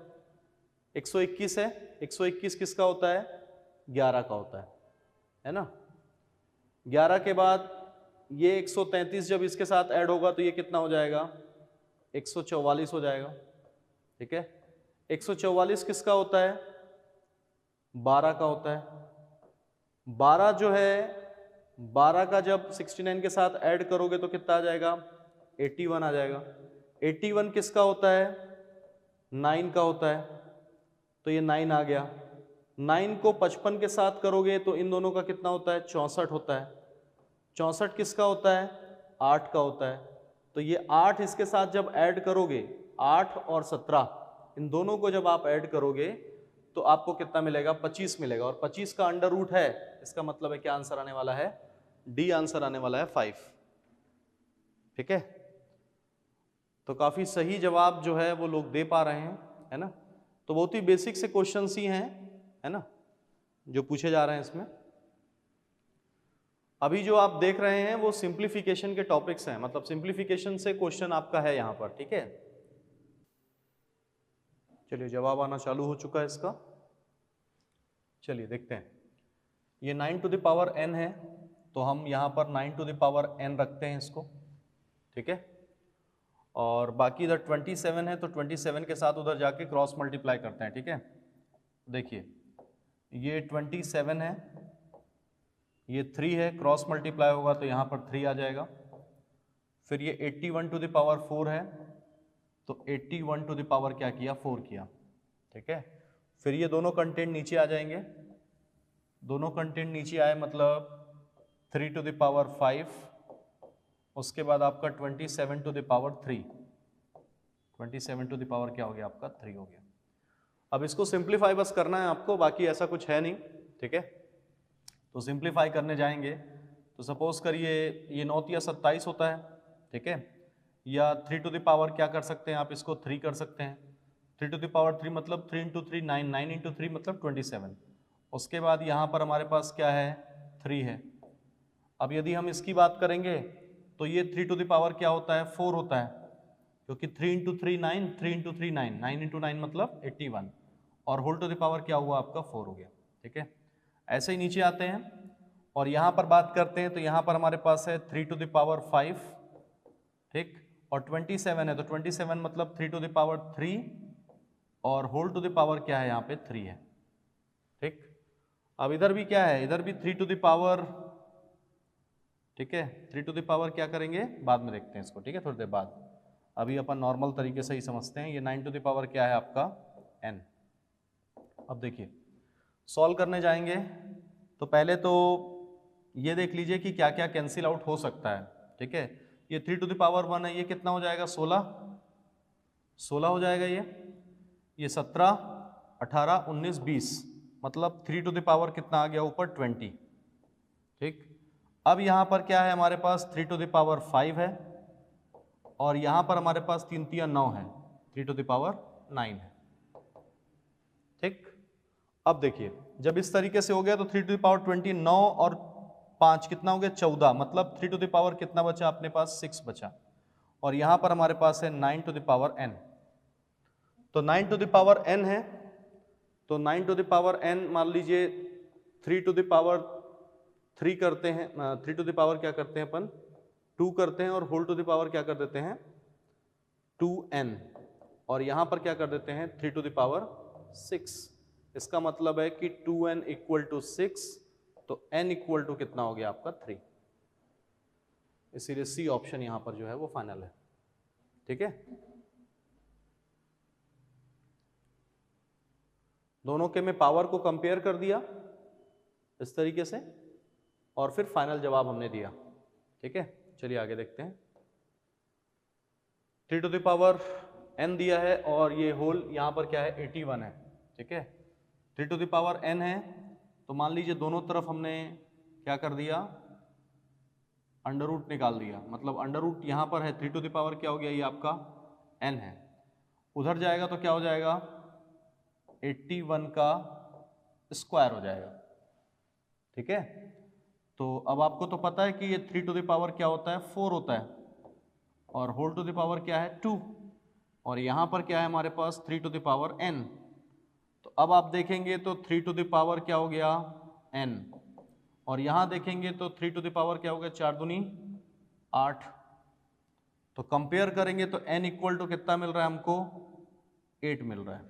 121 है, 121 किसका होता है? 11 का होता है ना। 11 के बाद ये 133 जब इसके साथ ऐड होगा तो ये कितना हो जाएगा? 144 हो जाएगा। ठीक है, 144 किसका होता है? 12 का होता है। 12 जो है, 12 का जब 69 के साथ ऐड करोगे तो कितना आ जाएगा? 81 आ जाएगा। 81 किसका होता है? 9 का होता है, तो ये 9 आ गया। 9 को 55 के साथ करोगे तो इन दोनों का कितना होता है? 64 होता है। 64 किसका होता है? 8 का होता है। तो ये 8 इसके साथ जब ऐड करोगे, 8 और 17 इन दोनों को जब आप ऐड करोगे तो आपको कितना मिलेगा? 25 मिलेगा। और 25 का अंडर रूट है, इसका मतलब है क्या आंसर आने वाला है? डी आंसर आने वाला है 5। ठीक है, तो काफी सही जवाब जो है वो लोग दे पा रहे हैं, है ना। तो बहुत ही बेसिक से क्वेश्चंस ही हैं, है ना, जो पूछे जा रहे हैं इसमें। अभी जो आप देख रहे हैं वो सिंप्लीफिकेशन के टॉपिक्स हैं, मतलब सिंप्लीफिकेशन से क्वेश्चन आपका है यहाँ पर। ठीक है, चलिए जवाब आना चालू हो चुका है इसका। चलिए देखते हैं। ये 9 टू द पावर n है, तो हम यहाँ पर 9 टू द पावर n रखते हैं इसको। ठीक है, और बाकी इधर 27 है तो 27 के साथ उधर जाके क्रॉस मल्टीप्लाई करते हैं। ठीक है, देखिए ये 27 है, ये 3 है, क्रॉस मल्टीप्लाई होगा तो यहाँ पर 3 आ जाएगा। फिर ये 81 टू द पावर 4 है, तो 81 टू द पावर क्या किया? 4 किया। ठीक है, फिर ये दोनों कंटेंट नीचे आ जाएंगे। दोनों कंटेंट नीचे आए मतलब 3 टू द पावर 5, उसके बाद आपका 27 to the power 3, 27 to the power क्या हो गया आपका? 3 हो गया। अब इसको सिंप्लीफाई बस करना है आपको, बाकी ऐसा कुछ है नहीं। ठीक है, तो सिंप्लीफाई करने जाएंगे तो सपोज करिए ये 9 या 27 होता है। ठीक है, या 3 टू द पावर क्या कर सकते हैं आप? इसको 3 कर सकते हैं। 3 टू द पावर 3 मतलब 3 इंटू 3 9, 9 इंटू 3 मतलब 27। उसके बाद यहाँ पर हमारे पास क्या है? 3 है। अब यदि हम इसकी बात करेंगे तो ये 3 टू द पावर क्या होता है? 4 होता है, क्योंकि 3 इंटू 3 9, 3 इंटू 3 9, 9 इंटू 9 मतलब 81, और होल टू द पावर क्या हुआ आपका? 4 हो गया। ठीक है, ऐसे ही नीचे आते हैं और यहाँ पर बात करते हैं तो यहाँ पर हमारे पास है 3 टू द पावर 5, ठीक, और 27 है तो 27 मतलब 3 टू द पावर 3, और होल टू द पावर क्या है? यहाँ पे 3 है। ठीक, अब इधर भी क्या है? इधर भी 3 टू द पावर, ठीक है, 3 टू द पावर क्या करेंगे? बाद में देखते हैं इसको। ठीक है, थोड़ी देर बाद। अभी अपन नॉर्मल तरीके से ही समझते हैं। ये 9 टू द पावर क्या है आपका? n। अब देखिए सॉल्व करने जाएंगे तो पहले तो ये देख लीजिए कि क्या क्या कैंसिल आउट हो सकता है। ठीक है, ये 3 टू द पावर 1 है, ये कितना हो जाएगा? 16 हो जाएगा। ये 17, 18, 19, 20, मतलब 3 टू द पावर कितना आ गया ऊपर? 20। ठीक, अब यहाँ पर क्या है हमारे पास? 3 टू द पावर 5 है, और यहाँ पर हमारे पास 3 3 9 है, 3 टू द पावर 9 है। ठीक, अब देखिए जब इस तरीके से हो गया तो 3 टू द पावर 20, 9 और 5 कितना हो गया? 14, मतलब 3 टू द पावर कितना बचा अपने पास? 6 बचा। और यहाँ पर हमारे पास है 9 टू द पावर n, तो 9 टू द पावर n है, तो 9 टू द पावर n मान लीजिए 3 टू द पावर 3 करते हैं, 3 टू द पावर क्या करते हैं अपन? 2 करते हैं, और होल टू द पावर क्या कर देते हैं? 2n, और यहाँ पर क्या कर देते हैं? 3 टू द पावर 6। इसका मतलब है कि 2n इक्वल टू 6, तो n इक्वल टू कितना हो गया आपका? 3। इसीलिए सी ऑप्शन यहाँ पर जो है वो फाइनल है। ठीक है, दोनों के में पावर को कंपेयर कर दिया इस तरीके से, और फिर फाइनल जवाब हमने दिया। ठीक है, चलिए आगे देखते हैं। 3 टू द पावर n दिया है, और ये होल यहाँ पर क्या है? 81 है। ठीक है, 3 टू द पावर n है, तो मान लीजिए दोनों तरफ हमने क्या कर दिया? अंडर रूट निकाल दिया, मतलब अंडर रूट यहाँ पर है 3 टू द पावर क्या हो गया? ये आपका n है, उधर जाएगा तो क्या हो जाएगा? 81 का स्क्वायर हो जाएगा। ठीक है, तो अब आपको तो पता है कि ये 3 टू द पावर क्या होता है? 4 होता है, और होल टू द पावर क्या है? 2, और यहाँ पर क्या है हमारे पास? 3 टू द पावर n, तो अब आप देखेंगे तो 3 टू द पावर क्या हो गया n, और यहां देखेंगे तो 3 टू द पावर क्या हो गया 4 दूनी 8। तो कंपेयर करेंगे तो n इक्वल टू कितना मिल रहा है हमको 8 मिल रहा है।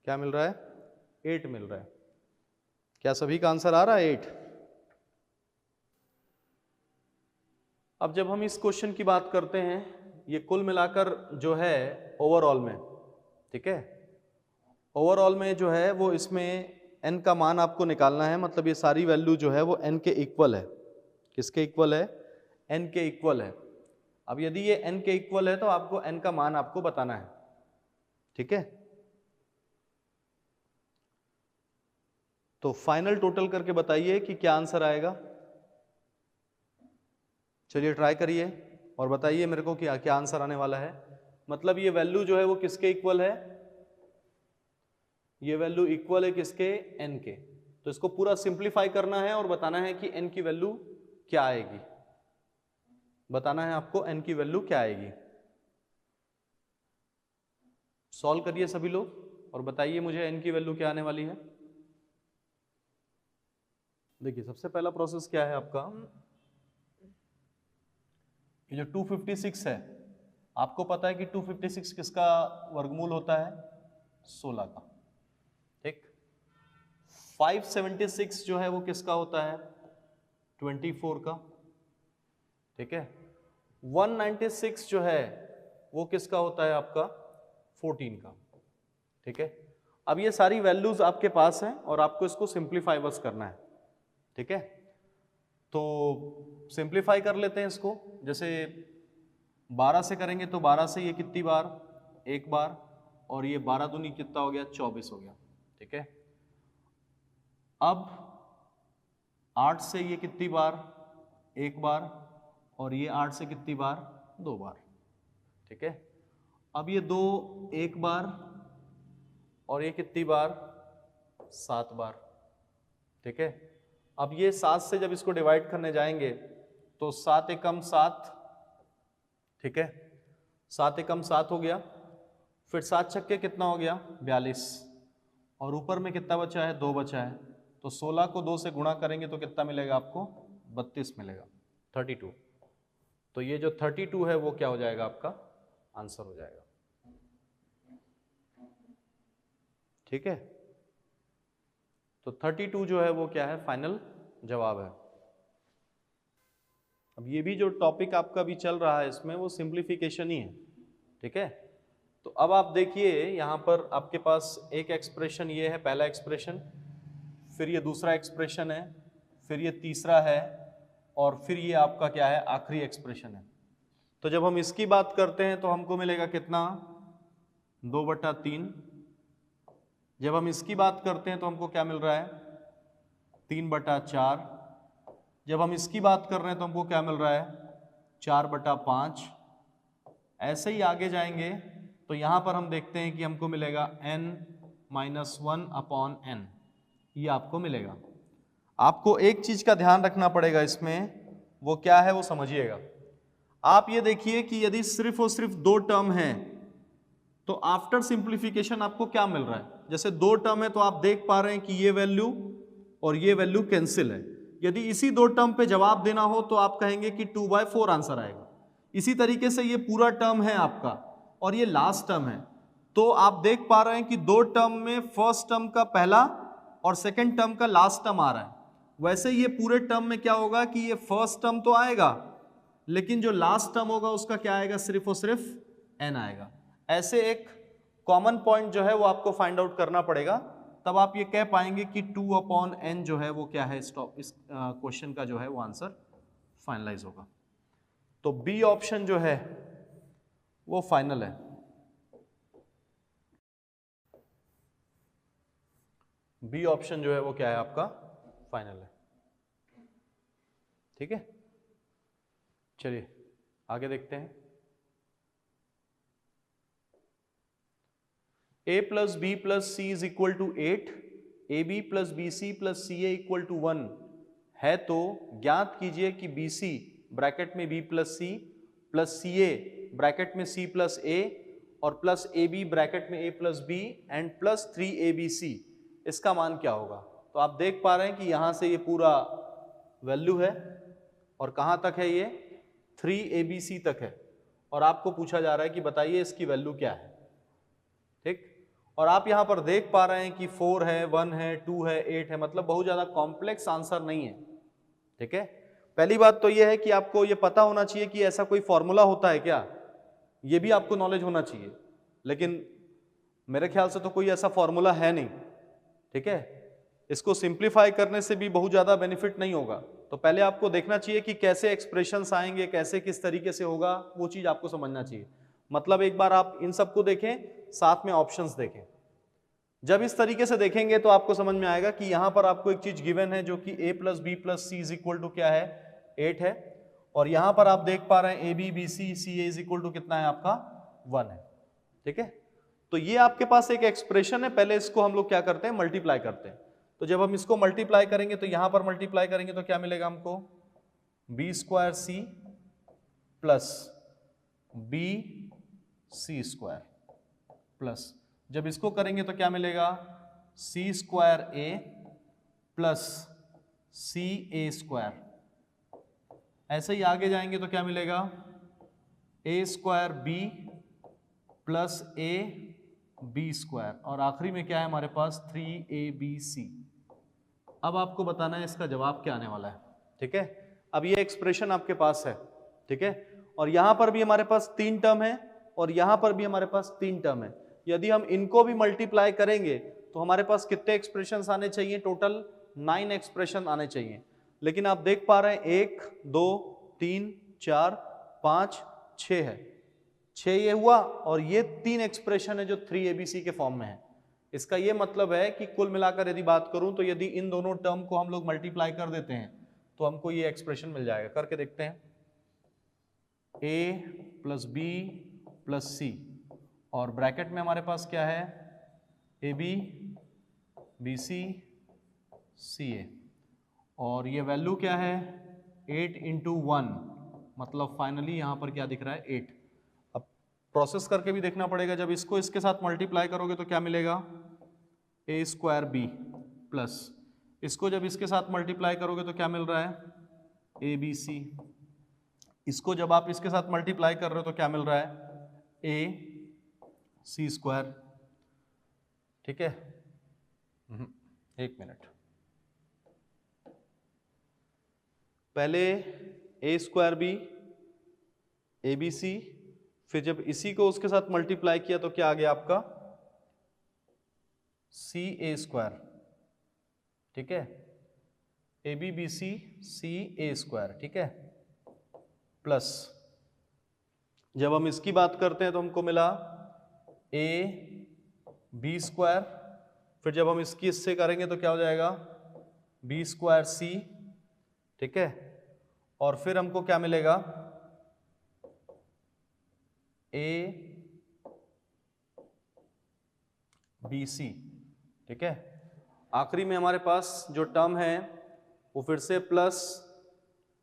क्या मिल रहा है 8 मिल रहा है। क्या सभी का आंसर आ रहा है 8? अब जब हम इस क्वेश्चन की बात करते हैं, ये कुल मिलाकर जो है ओवरऑल में, ठीक है, ओवरऑल में जो है वो इसमें n का मान आपको निकालना है, मतलब ये सारी वैल्यू जो है वो n के इक्वल है। किसके इक्वल है? n के इक्वल है। अब यदि ये n के इक्वल है तो आपको n का मान आपको बताना है, ठीक है। तो फाइनल टोटल करके बताइए कि क्या आंसर आएगा। चलिए ट्राई करिए और बताइए मेरे को क्या क्या आंसर आने वाला है। मतलब ये वैल्यू जो है वो किसके इक्वल है? ये वैल्यू इक्वल है किसके? n के। तो इसको पूरा सिंप्लीफाई करना है और बताना है कि n की वैल्यू क्या आएगी। बताना है आपको n की वैल्यू क्या आएगी। सॉल्व करिए सभी लोग और बताइए मुझे n की वैल्यू क्या आने वाली है। देखिए सबसे पहला प्रोसेस क्या है आपका, ये जो 256 है, आपको पता है कि 256 किसका वर्गमूल होता है? 16 का, ठीक। 576 जो है वो किसका होता है? 24 का, ठीक है। 196 जो है वो किसका होता है आपका? 14 का, ठीक है। अब ये सारी वैल्यूज आपके पास हैं और आपको इसको सिंप्लीफाई बस करना है, ठीक है। तो सिंप्लीफाई कर लेते हैं इसको। जैसे 12 से करेंगे तो 12 से ये कितनी बार? एक बार, और ये 12 दूनी कितना हो गया? 24 हो गया, ठीक है। अब 8 से ये कितनी बार? एक बार, और ये 8 से कितनी बार? दो बार, ठीक है। अब ये दो एक बार, और ये कितनी बार? 7 बार, ठीक है। अब ये 7 से जब इसको डिवाइड करने जाएंगे तो 7 एकम 7, ठीक है, 7 एकम 7 हो गया। फिर 7 छक्के कितना हो गया? 42, और ऊपर में कितना बचा है? 2 बचा है। तो 16 को 2 से गुणा करेंगे तो कितना मिलेगा आपको? 32 मिलेगा, 32। तो ये जो 32 है वो क्या हो जाएगा? आपका आंसर हो जाएगा, ठीक है। तो 32 जो है वो क्या है? फाइनल जवाब है। अब ये भी जो टॉपिक आपका भी चल रहा है इसमें वो सिंप्लीफिकेशन ही है, ठीक है। तो अब आप देखिए यहाँ पर आपके पास एक एक्सप्रेशन ये है, पहला एक्सप्रेशन, फिर ये दूसरा एक्सप्रेशन है, फिर ये तीसरा है, और फिर ये आपका क्या है? आखिरी एक्सप्रेशन है। तो जब हम इसकी बात करते हैं तो हमको मिलेगा कितना? 2/3। जब हम इसकी बात करते हैं तो हमको क्या मिल रहा है? 3/4। जब हम इसकी बात कर रहे हैं तो हमको क्या मिल रहा है? 4/5। ऐसे ही आगे जाएंगे तो यहां पर हम देखते हैं कि हमको मिलेगा n-1/n, ये आपको मिलेगा। आपको एक चीज का ध्यान रखना पड़ेगा इसमें, वो क्या है वो समझिएगा। आप ये देखिए कि यदि सिर्फ और सिर्फ 2 टर्म है तो आफ्टर सिंप्लीफिकेशन आपको क्या मिल रहा है? जैसे 2 टर्म है तो आप देख पा रहे हैं कि ये वैल्यू और ये वैल्यू कैंसिल है। यदि इसी 2 टर्म पे जवाब देना हो तो आप कहेंगे कि 2/4 आंसर आएगा। इसी तरीके से ये पूरा टर्म है आपका और ये लास्ट टर्म है, तो आप देख पा रहे हैं कि 2 टर्म में फर्स्ट टर्म का पहला और सेकंड टर्म का लास्ट टर्म आ रहा है। वैसे ये पूरे टर्म में क्या होगा कि ये फर्स्ट टर्म तो आएगा, लेकिन जो लास्ट टर्म होगा उसका क्या आएगा? सिर्फ और सिर्फ n आएगा। ऐसे एक कॉमन पॉइंट जो है वो आपको फाइंड आउट करना पड़ेगा, तब आप ये कह पाएंगे कि 2/n जो है वो क्या है? स्टॉप, इस क्वेश्चन का जो है वो आंसर फाइनलाइज होगा। तो बी ऑप्शन जो है वो फाइनल है। बी ऑप्शन जो है वो क्या है? आपका फाइनल है, ठीक है। चलिए आगे देखते हैं। a plus B plus C is equal to 8, ab plus B C plus C A equal to 1 है, तो ज्ञात कीजिए कि बी सी ब्रैकेट में b plus C plus C A bracket में c प्लस ए और प्लस ए बी ब्रैकेट में A plus B and plus 3abc, इसका मान क्या होगा? तो आप देख पा रहे हैं कि यहां से ये पूरा वैल्यू है और कहां तक है ये 3abc तक है, और आपको पूछा जा रहा है कि बताइए इसकी वैल्यू क्या है। ठीक, और आप यहां पर देख पा रहे हैं कि 4 है, 1 है, 2 है, 8 है, मतलब बहुत ज्यादा कॉम्प्लेक्स आंसर नहीं है। ठीक है, पहली बात तो यह है कि आपको यह पता होना चाहिए कि ऐसा कोई फॉर्मूला होता है क्या, यह भी आपको नॉलेज होना चाहिए, लेकिन मेरे ख्याल से तो कोई ऐसा फॉर्मूला है नहीं। ठीक है, इसको सिंप्लीफाई करने से भी बहुत ज्यादा बेनिफिट नहीं होगा, तो पहले आपको देखना चाहिए कि कैसे एक्सप्रेशंस आएंगे, कैसे किस तरीके से होगा, वो चीज आपको समझना चाहिए। मतलब एक बार आप इन सबको देखें, साथ में ऑप्शंस देखें। जब इस तरीके से देखेंगे तो आपको समझ में आएगा कि यहां पर आपको एक चीज गिवन है जो कि a plus B plus C is equal to क्या है 8 है, और यहां पर आप देख पा रहे हैं A B B C C A is equal to कितना है आपका 1 है। ठीक है, तो ये आपके पास एक एक्सप्रेशन है, पहले इसको हम लोग क्या करते हैं मल्टीप्लाई करते हैं। तो जब हम इसको मल्टीप्लाई करेंगे तो यहां पर मल्टीप्लाई करेंगे तो क्या मिलेगा हमको B square C plus B C square plus, जब इसको करेंगे तो क्या मिलेगा C square A plus C A square. ऐसे ही आगे जाएंगे तो क्या मिलेगा A square B plus A B square, और आखिरी में क्या है हमारे पास 3abc। अब आपको बताना है इसका जवाब क्या आने वाला है। ठीक है, अब ये एक्सप्रेशन आपके पास है। ठीक है, और यहां पर भी हमारे पास 3 टर्म है और यहां पर भी हमारे पास 3 टर्म है। यदि हम इनको भी मल्टीप्लाई करेंगे तो हमारे पास कितने एक्सप्रेशन आने चाहिए, टोटल 9 एक्सप्रेशन आने चाहिए। लेकिन आप देख पा रहे हैं 1 2 3 4 5 6 है, 6 ये हुआ, और ये 3 एक्सप्रेशन है जो 3abc के फॉर्म में है। इसका ये मतलब है कि कुल मिलाकर यदि बात करूं तो यदि इन दोनों टर्म को हम लोग मल्टीप्लाई कर देते हैं तो हमको ये एक्सप्रेशन मिल जाएगा। करके देखते हैं, a प्लस बी प्लस सी, और ब्रैकेट में हमारे पास क्या है A B B C C ए, और ये वैल्यू क्या है 8 इंटू 1, मतलब फाइनली यहां पर क्या दिख रहा है 8। अब प्रोसेस करके भी देखना पड़ेगा, जब इसको इसके साथ मल्टीप्लाई करोगे तो क्या मिलेगा ए स्क्वायर बी प्लस, इसको जब इसके साथ मल्टीप्लाई करोगे तो क्या मिल रहा है ए बी सी, इसको जब आप इसके साथ मल्टीप्लाई कर रहे हो तो क्या मिल रहा है ए सी स्क्वायर। ठीक है, एक मिनट, पहले A square B A B C, फिर जब इसी को उसके साथ मल्टीप्लाई किया तो क्या आ गया आपका सी ए स्क्वायर। ठीक है, A B B C C A square. ठीक है, प्लस जब हम इसकी बात करते हैं तो हमको मिला ए बी स्क्वायर, फिर जब हम इसकी इससे करेंगे तो क्या हो जाएगा बी स्क्वायर सी। ठीक है, और फिर हमको क्या मिलेगा ए बी सी। ठीक है, आखिरी में हमारे पास जो टर्म है वो फिर से plus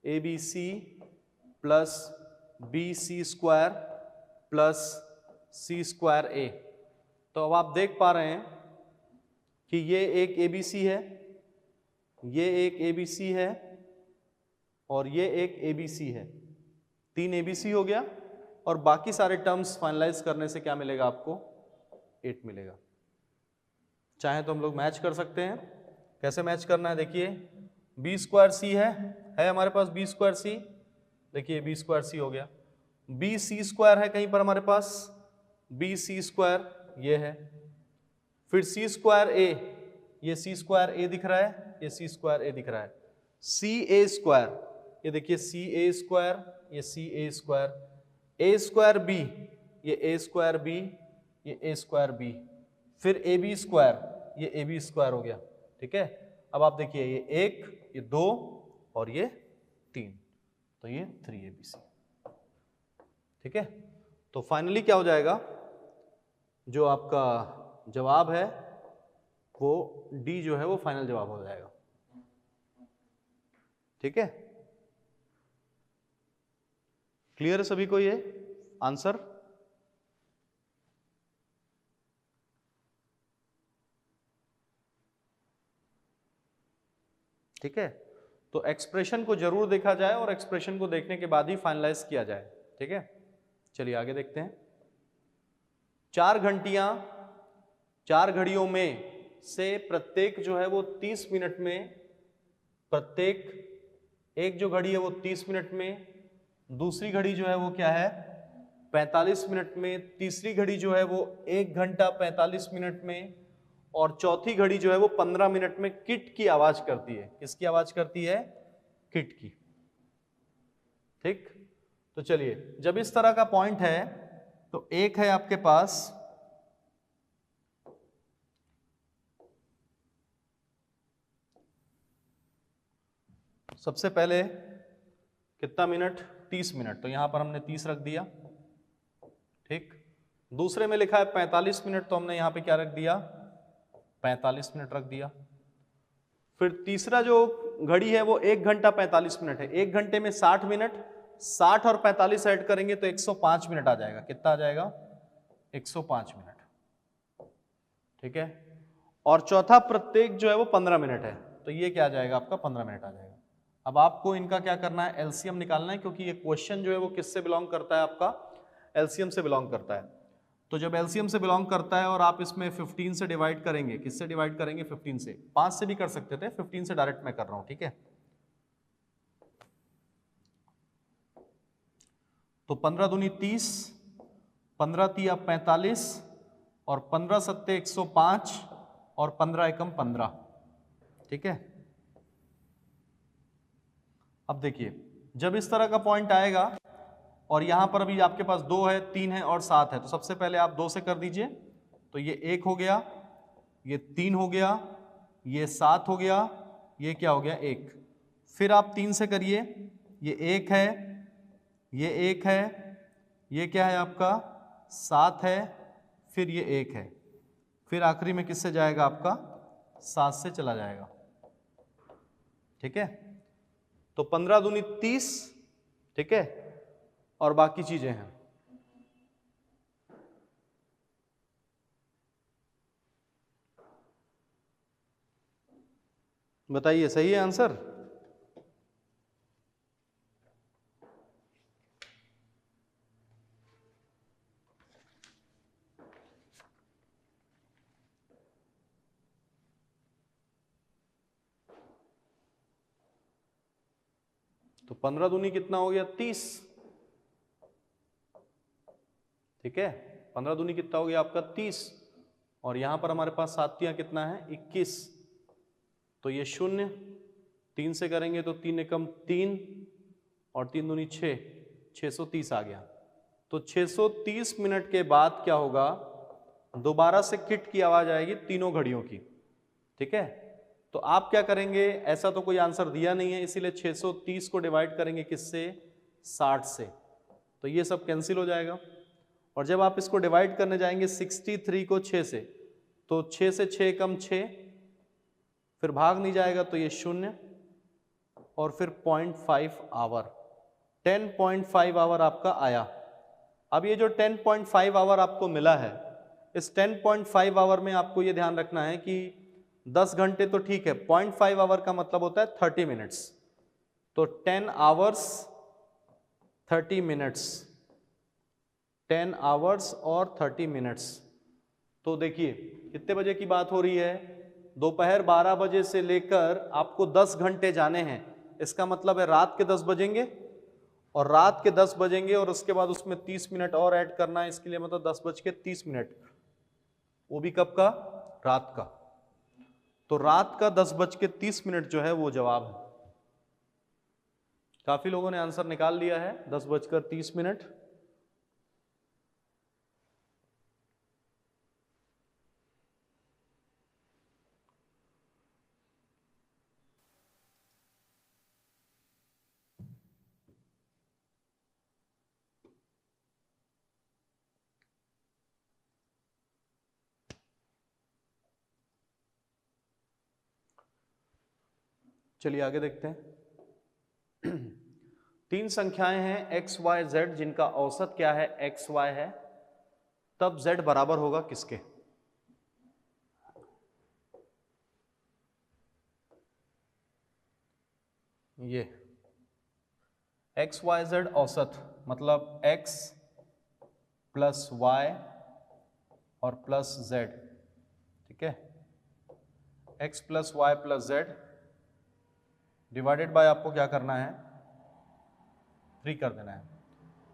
A B C plus B C square plus C square A. तो अब आप देख पा रहे हैं कि ये एक ए बी सी है, ये एक ए बी सी है, और ये एक ए बी सी है, 3 ए बी सी हो गया, और बाकी सारे टर्म्स फाइनलाइज करने से क्या मिलेगा आपको 8 मिलेगा। चाहे तो हम लोग मैच कर सकते हैं, कैसे मैच करना है देखिए, बी स्क्वायर सी है हमारे पास बी स्क्वायर सी, देखिए बी स्क्वायर सी हो गया, बी सी स्क्वायर है कहीं पर हमारे पास बी सी स्क्वायर ये है, फिर सी स्क्वायर ए, ये सी स्क्वायर ए दिख रहा है, ये सी स्क्वायर ए दिख रहा है, सी ए स्क्वायर, ये देखिए सी ए स्क्वायर, ये सी A square, A square B, ये ए स्क्वायर बी, ये ए स्क्वायर बी, फिर ए बी स्क्वायर, ये ए बी स्क्वायर हो गया। ठीक है, अब आप देखिए ये 1 ये 2 और ये 3, तो ये 3abc। ठीक है, तो फाइनली क्या हो जाएगा, जो आपका जवाब है वो डी जो है वो फाइनल जवाब हो जाएगा। ठीक है, क्लियर है सभी को ये आंसर? ठीक है, तो एक्सप्रेशन को जरूर देखा जाए और एक्सप्रेशन को देखने के बाद ही फाइनलाइज किया जाए। ठीक है, चलिए आगे देखते हैं। 4 घड़ियों में से प्रत्येक जो है वो 30 मिनट में, प्रत्येक एक जो घड़ी है वो 30 मिनट में, दूसरी घड़ी जो है वो क्या है 45 मिनट में, तीसरी घड़ी जो है वो 1 घंटा 45 मिनट में, और चौथी घड़ी जो है वो 15 मिनट में किट की आवाज करती है। किसकी आवाज करती है? किट की। ठीक, तो चलिए, जब इस तरह का पॉइंट है तो एक है आपके पास सबसे पहले कितना मिनट? 30 मिनट, तो यहां पर हमने 30 रख दिया। ठीक, दूसरे में लिखा है 45 मिनट, तो हमने यहां पे क्या रख दिया? 45 मिनट रख दिया। फिर तीसरा जो घड़ी है वो 1 घंटा 45 मिनट है। 1 घंटे में 60 मिनट, 60 और 45 ऐड करेंगे तो 105 मिनट आ जाएगा। कितना आ जाएगा? 105 मिनट। ठीक है, और चौथा प्रत्येक जो है वो 15 मिनट है, तो ये क्या आ जाएगा आपका? 15 मिनट आ जाएगा। अब आपको इनका क्या करना है? एलसीएम निकालना है, क्योंकि ये क्वेश्चन जो है वो किससे बिलोंग करता है? आपका एलसीएम से बिलोंग करता है। तो जब एलसीएम से बिलोंग करता है और आप इसमें 15 से डिवाइड करेंगे, किससे डिवाइड करेंगे? 15 से। 5 से भी कर सकते थे, 15 से डायरेक्ट मैं कर रहा हूं। ठीक है, तो 15 दूनी 30, 15 तिया 45, और 15 सत्ते 105, और 15 एकम 15। ठीक है, अब देखिए, जब इस तरह का पॉइंट आएगा और यहां पर अभी आपके पास 2 है, 3 है और 7 है, तो सबसे पहले आप 2 से कर दीजिए, तो ये 1 हो गया, ये 3 हो गया, ये 7 हो गया, ये क्या हो गया? 1। फिर आप 3 से करिए, ये 1 है, ये 1 है, ये क्या है आपका? 7 है, फिर ये 1 है, फिर आखिरी में किससे जाएगा? आपका 7 से चला जाएगा। ठीक है, तो 15 दूनी 30। ठीक है, और बाकी चीजें हैं। बताइए, सही है आंसर? तो 15 दूनी कितना हो गया? 30। ठीक है, 15 दूनी कितना हो गया आपका? 30, और यहां पर हमारे पास सातियां कितना है? 21। तो ये 0, 3 से करेंगे तो 3 एकम 3, और 3 दूनी 6, 630 आ गया। तो 630 मिनट के बाद क्या होगा? दोबारा से किट की आवाज आएगी तीनों घड़ियों की। ठीक है, तो आप क्या करेंगे? ऐसा तो कोई आंसर दिया नहीं है, इसीलिए 630 को डिवाइड करेंगे किससे? 60 से, तो ये सब कैंसिल हो जाएगा। और जब आप इसको डिवाइड करने जाएंगे 63 को 6 से, तो 6 से 6 कम 6, फिर भाग नहीं जाएगा तो ये 0, और फिर 0.5 आवर, 10.5 आवर आपका आया। अब ये जो 10.5 आवर आपको मिला है, इस 10.5 आवर में आपको ये ध्यान रखना है कि 10 घंटे तो ठीक है, 0.5 आवर का मतलब होता है 30 मिनट्स, तो 10 आवर्स 30 मिनट्स, 10 आवर्स और 30 मिनट्स। तो देखिए कितने बजे की बात हो रही है? दोपहर 12 बजे से लेकर आपको 10 घंटे जाने हैं। इसका मतलब है रात के 10 बजेंगे, और रात के 10 बजेंगे और उसके बाद उसमें 30 मिनट और ऐड करना है, इसके लिए मतलब 10:30, वो भी कब का? रात का। तो रात का 10:30 जो है वो जवाब है। काफी लोगों ने आंसर निकाल लिया है, 10:30। चलिए आगे देखते हैं। 3 संख्याएं हैं x, y, z, जिनका औसत क्या है? x, y है, तब z बराबर होगा किसके? ये XYZ औसत मतलब X प्लस Y और प्लस Z, ठीक है, X plus Y plus Z divided by आपको क्या करना है, 3 कर देना है।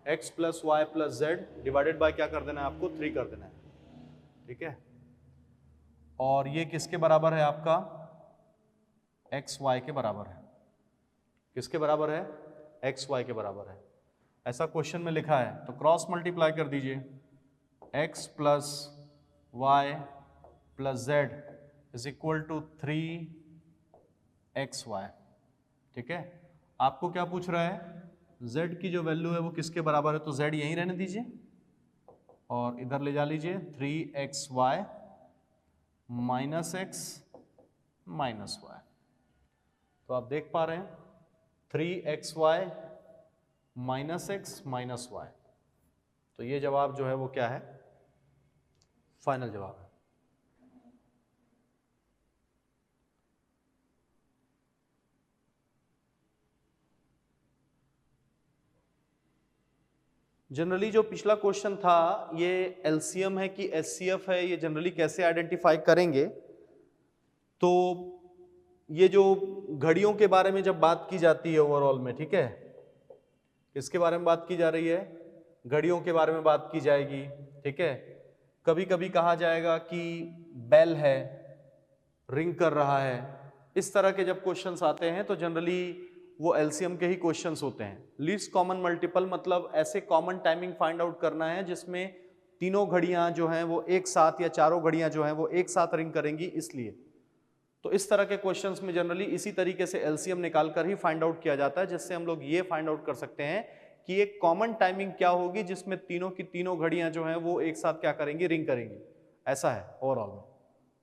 X plus Y plus Z divided by क्या कर देना है आपको, 3 कर देना है, ठीक है। और ये किसके बराबर है आपका, XY के बराबर है। किसके बराबर है, XY के बराबर है। ऐसा क्वेश्चन में लिखा है तो क्रॉस मल्टीप्लाई कर दीजिए, X plus Y plus Z is equal to 3XY, ठीक है। आपको क्या पूछ रहा है, Z की जो वैल्यू है वो किसके बराबर है, तो Z यहीं रहने दीजिए और इधर ले जा लीजिए 3XY minus X minus Y। तो आप देख पा रहे हैं 3XY minus X minus Y, तो ये जवाब जो है वो क्या है, फाइनल जवाब है। जनरली जो पिछला क्वेश्चन था ये एलसीएम है कि एचसीएफ है, ये जनरली कैसे आइडेंटिफाई करेंगे, तो ये जो घड़ियों के बारे में जब बात की जाती है ओवरऑल में, ठीक है, किसके बारे में बात की जा रही है, घड़ियों के बारे में बात की जाएगी, ठीक है। कभी कभी कहा जाएगा कि बेल है, रिंग कर रहा है, इस तरह के जब क्वेश्चंस आते हैं तो जनरली वो एलसीएम के ही क्वेश्चंस होते हैं। लीस्ट कॉमन मल्टीपल मतलब ऐसे कॉमन टाइमिंग फाइंड आउट करना है जिसमें तीनों घड़ियां जो हैं वो एक साथ या चारों घड़ियां जो हैं वो एक साथ रिंग करेंगी, इसलिए तो इस तरह के क्वेश्चंस में जनरली इसी तरीके से एलसीएम निकाल कर ही फाइंड आउट किया जाता है, जिससे हम लोग ये फाइंड आउट कर सकते हैं कि एक कॉमन टाइमिंग क्या होगी जिसमें तीनों की तीनों घड़ियां जो हैं वो एक साथ क्या करेंगी, रिंग करेंगी। ऐसा है ओवरऑल में,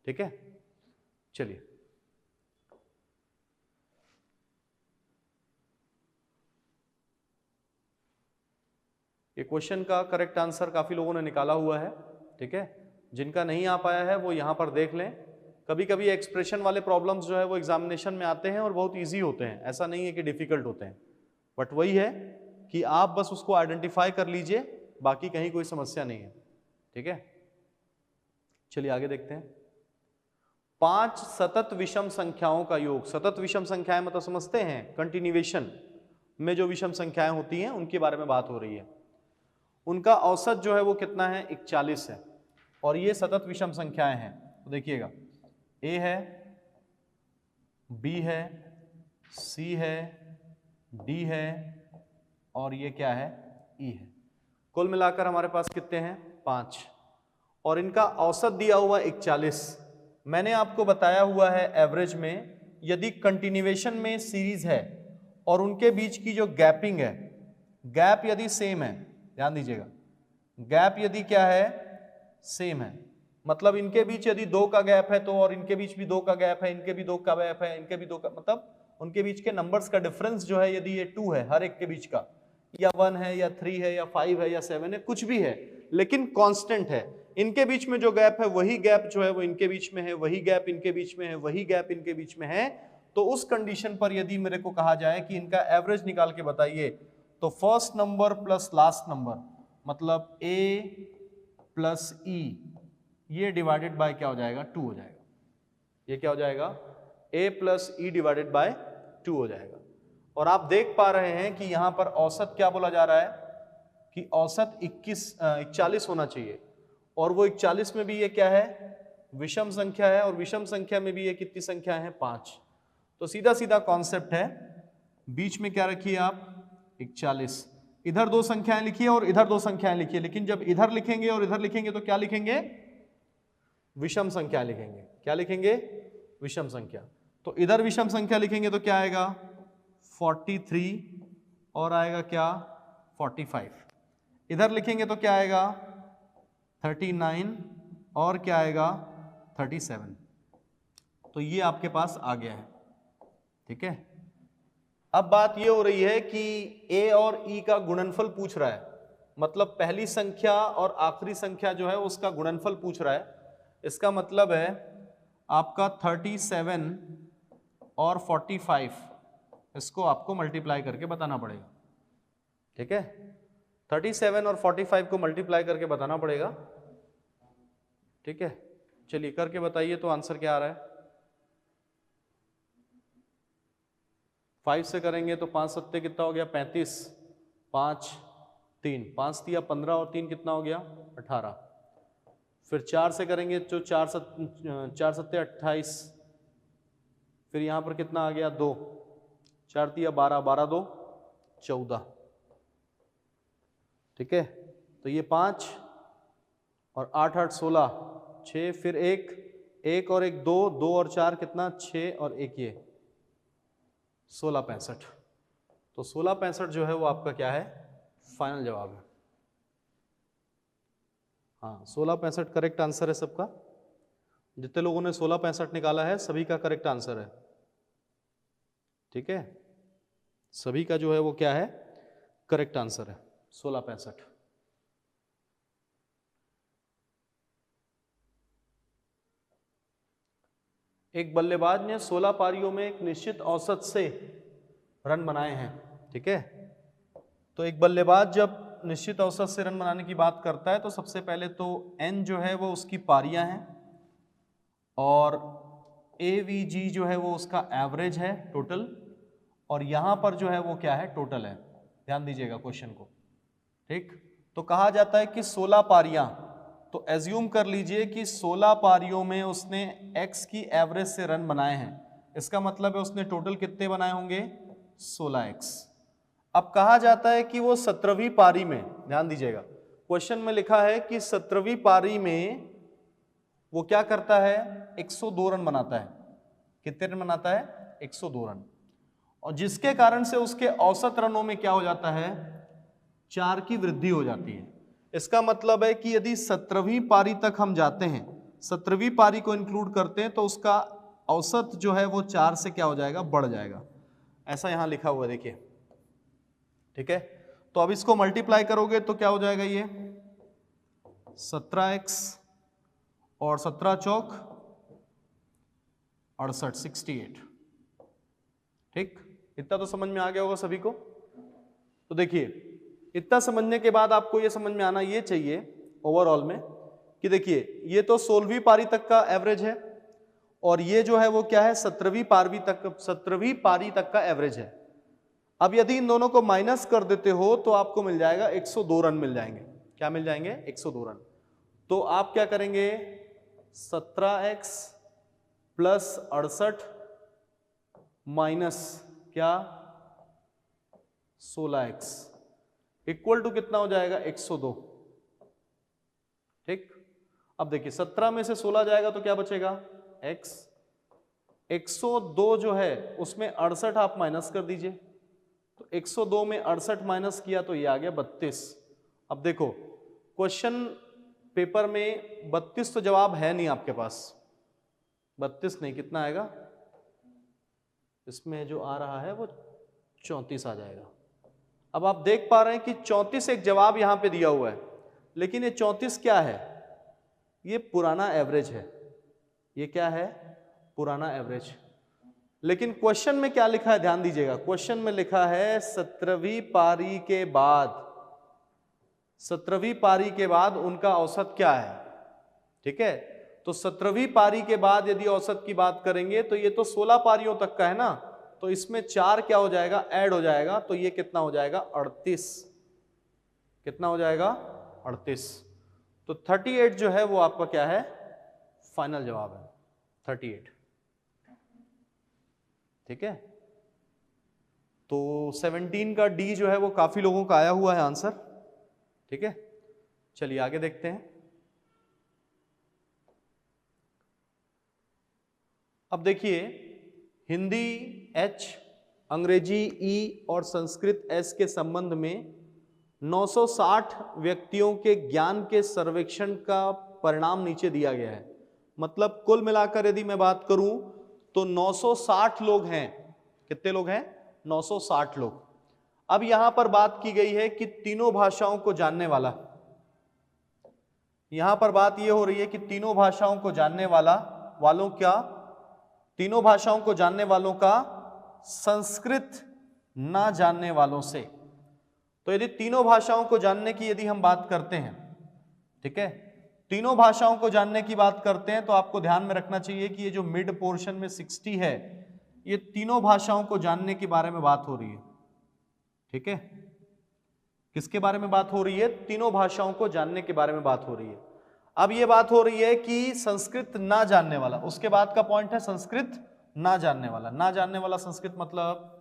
ठीक है। चलिए ये क्वेश्चन का करेक्ट आंसर काफी लोगों ने निकाला हुआ है, ठीक है। जिनका नहीं आ पाया है वो यहां पर देख लें। कभी कभी एक्सप्रेशन वाले प्रॉब्लम्स जो है वो एग्जामिनेशन में आते हैं और बहुत इजी होते हैं, ऐसा नहीं है कि डिफिकल्ट होते हैं, बट वही है कि आप बस उसको आइडेंटिफाई कर लीजिए, बाकी कहीं कोई समस्या नहीं है, ठीक है। चलिए आगे देखते हैं। 5 सतत विषम संख्याओं का योग। सतत विषम संख्याएं मतलब समझते हैं कंटिन्यूएशन में जो विषम संख्याएं होती हैं उनके बारे में बात हो रही है। उनका औसत जो है वो कितना है, 41 है, और ये सतत विषम संख्याएं हैं। तो देखिएगा A है, B है, C है, D है और ये क्या है, E है। कुल मिलाकर हमारे पास कितने हैं, 5, और इनका औसत दिया हुआ 41। मैंने आपको बताया हुआ है एवरेज में यदि कंटिन्यूएशन में सीरीज है और उनके बीच की जो गैपिंग है, गैप यदि सेम है, ध्यान दीजिएगा, गैप यदि क्या है, सेम है, मतलब इनके बीच यदि 2 का गैप है तो और इनके बीच भी 2 का गैप है, इनके भी 2 का गैप है, इनके भी 2 का, मतलब उनके बीच के नंबर्स का डिफरेंस जो है यदि ये 2 है हर एक के बीच का, या 1 है या 3 है या 5 है या 7 है, कुछ भी है लेकिन कांस्टेंट है, इनके बीच में जो गैप है वही गैप जो है वो इनके बीच में है, वही गैप इनके बीच में है, वही गैप इनके बीच में है, तो उस कंडीशन पर यदि मेरे को कहा जाए कि इनका एवरेज निकाल के बताइए, तो first number plus last number मतलब A प्लस E, ये डिवाइडेड बाय क्या हो जाएगा, 2 हो जाएगा। ये क्या हो जाएगा, A plus E divided by 2 हो जाएगा। और आप देख पा रहे हैं कि यहां पर औसत क्या बोला जा रहा है कि औसत 41 होना चाहिए, और वो 41 में भी ये क्या है, विषम संख्या है, और विषम संख्या में भी ये कितनी संख्या है, 5। तो सीधा सीधा कॉन्सेप्ट है, बीच में क्या रखिए आप, 41, इधर 2 संख्याएं लिखिए और इधर 2 संख्याएं लिखिए, लेकिन जब इधर लिखेंगे और इधर लिखेंगे तो क्या लिखेंगे, विषम संख्या लिखेंगे। क्या लिखेंगे, विषम संख्या। तो इधर विषम संख्या लिखेंगे तो क्या आएगा, 43, और आएगा क्या, 45। इधर लिखेंगे तो क्या आएगा, 39, और क्या आएगा, 37। तो ये आपके पास आ गया है, ठीक है। अब बात ये हो रही है कि A और E का गुणनफल पूछ रहा है, मतलब पहली संख्या और आखिरी संख्या जो है उसका गुणनफल पूछ रहा है। इसका मतलब है आपका 37 और 45 इसको आपको मल्टीप्लाई करके बताना पड़ेगा, ठीक है। 37 और 45 को मल्टीप्लाई करके बताना पड़ेगा, ठीक है। चलिए करके बताइए तो आंसर क्या आ रहा है। 5 से करेंगे तो 5 सत्ते कितना हो गया 35, 5 3 5 दिया 15 और 3 कितना हो गया 18। फिर 4 से करेंगे तो 4 सत्ते 28, फिर यहाँ पर कितना आ गया 2, 4 दिया 12, 12 2 14, ठीक है। तो ये 5 और 8 8 16 6, फिर 1 और 1 2, 2 और 4 कितना 6 और 1 ये 16 65। तो 16 65 जो है वो आपका क्या है फाइनल जवाब है। हाँ 16 65 करेक्ट आंसर है सबका। जितने लोगों ने 16 65 निकाला है सभी का करेक्ट आंसर है, ठीक है। सभी का जो है वो क्या है करेक्ट आंसर है 16 65। एक बल्लेबाज ने 16 पारियों में एक निश्चित औसत से रन बनाए हैं, ठीक है। तो एक बल्लेबाज जब निश्चित औसत से रन बनाने की बात करता है तो सबसे पहले तो n जो है वो उसकी पारियां हैं और AVG जो है वो उसका एवरेज है टोटल, और यहां पर जो है वो क्या है टोटल है। ध्यान दीजिएगा क्वेश्चन को, ठीक। तो कहा जाता है कि 16 पारियां, तो एज्यूम कर लीजिए कि 16 पारियों में उसने x की एवरेज से रन बनाए हैं, इसका मतलब है उसने टोटल कितने बनाए होंगे 16x। अब कहा जाता है कि वो 17वीं पारी में, ध्यान दीजिएगा क्वेश्चन में लिखा है कि 17वीं पारी में वो क्या करता है 102 रन बनाता है। कितने रन बनाता है 102 रन, और जिसके कारण से उसके औसत रनों में क्या हो जाता है 4 की वृद्धि हो जाती है। इसका मतलब है कि यदि 17वीं पारी तक हम जाते हैं, 17वीं पारी को इंक्लूड करते हैं तो उसका औसत जो है वो 4 से क्या हो जाएगा बढ़ जाएगा। ऐसा यहां लिखा हुआ है देखिए, ठीक है। तो अब इसको मल्टीप्लाई करोगे तो क्या हो जाएगा ये 17x और 17 चौक 68 68, ठीक। इतना तो समझ में आ गया होगा सभी को। तो देखिए इतना समझने के बाद आपको ये समझ में आना ये चाहिए ओवरऑल में कि देखिए ये तो 16वीं पारी तक का एवरेज है और ये जो है वो क्या है 17वीं पारी तक का एवरेज है। अब यदि इन दोनों को माइनस कर देते हो तो आपको मिल जाएगा 102 रन मिल जाएंगे। क्या मिल जाएंगे 102 रन। तो आप क्या करेंगे 17x प्लस 68 माइनस क्या 16x इक्वल टू कितना हो जाएगा 102, ठीक। अब देखिए 17 में से 16 जाएगा तो क्या बचेगा x, 102 जो है उसमें 68 आप माइनस कर दीजिए, तो 102 में 68 माइनस किया तो ये आ गया 32। अब देखो क्वेश्चन पेपर में 32 तो जवाब है नहीं आपके पास, 32 नहीं कितना आएगा इसमें जो आ रहा है वो 34 आ जाएगा। अब आप देख पा रहे हैं कि 34 एक जवाब यहां पे दिया हुआ है, लेकिन ये 34 क्या है ये पुराना एवरेज है। ये क्या है पुराना एवरेज। लेकिन क्वेश्चन में क्या लिखा है ध्यान दीजिएगा, क्वेश्चन में लिखा है 17वीं पारी के बाद, 17वीं पारी के बाद उनका औसत क्या है, ठीक है। तो 17वीं पारी के बाद यदि औसत की बात करेंगे तो ये तो 16 पारियों तक का है ना, तो इसमें 4 क्या हो जाएगा ऐड हो जाएगा, तो ये कितना हो जाएगा 38। कितना हो जाएगा 38। तो 38 जो है वो आपका क्या है फाइनल जवाब है 38, ठीक है। तो 17 का डी जो है वो काफी लोगों का आया हुआ है आंसर, ठीक है। चलिए आगे देखते हैं। अब देखिए हिंदी H, अंग्रेजी E और संस्कृत S के संबंध में 960 व्यक्तियों के ज्ञान के सर्वेक्षण का परिणाम नीचे दिया गया है। मतलब कुल मिलाकर यदि मैं बात करूं तो 960 लोग हैं। कितने लोग हैं 960 लोग। अब यहां पर बात की गई है कि तीनों भाषाओं को जानने वाला, यहां पर बात यह हो रही है कि तीनों भाषाओं को जानने वालों का संस्कृत ना जानने वालों से। तो यदि तीनों भाषाओं को जानने की यदि हम बात करते हैं, ठीक है, तीनों भाषाओं को जानने की बात करते हैं, तो आपको ध्यान में रखना चाहिए कि ये जो मिड पोर्शन में 60 है, ये तीनों भाषाओं को जानने के बारे में बात हो रही है। ठीक है, किसके बारे में बात हो रही है? तीनों भाषाओं को जानने के बारे में बात हो रही है। अब ये बात हो रही है कि संस्कृत ना जानने वाला, उसके बाद का पॉइंट है संस्कृत ना जानने वाला। ना जानने वाला संस्कृत मतलब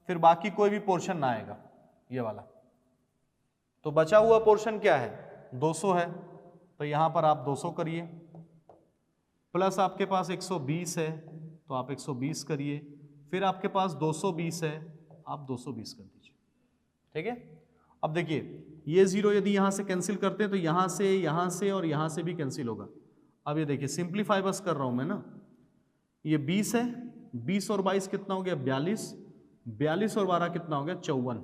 फिर बाकी कोई भी पोर्शन ना आएगा, ये वाला। तो बचा हुआ पोर्शन क्या है? 200 है, तो यहां पर आप 200 करिए, प्लस आपके पास 120 है तो आप 120 करिए, फिर आपके पास 220 है, आप 220 कर दीजिए। ठीक है, अब देखिए ये जीरो यदि यहां से कैंसिल करते हैं तो यहां से और यहां से भी कैंसिल होगा। अब ये देखिए सिंप्लीफाई बस कर रहा हूं मैं ना, ये 20 है, 20 और 22 कितना हो गया? 42, 42 और 12 कितना हो गया? 54।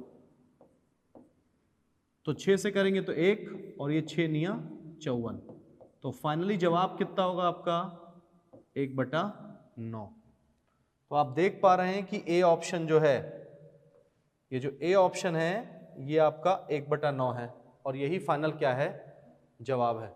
तो 6 से करेंगे तो 1 और ये 6 निया 54। तो फाइनली जवाब कितना होगा आपका? 1/9। तो आप देख पा रहे हैं कि ए ऑप्शन जो है, ये जो ए ऑप्शन है ये आपका 1/9 है, और यही फाइनल क्या है? जवाब है।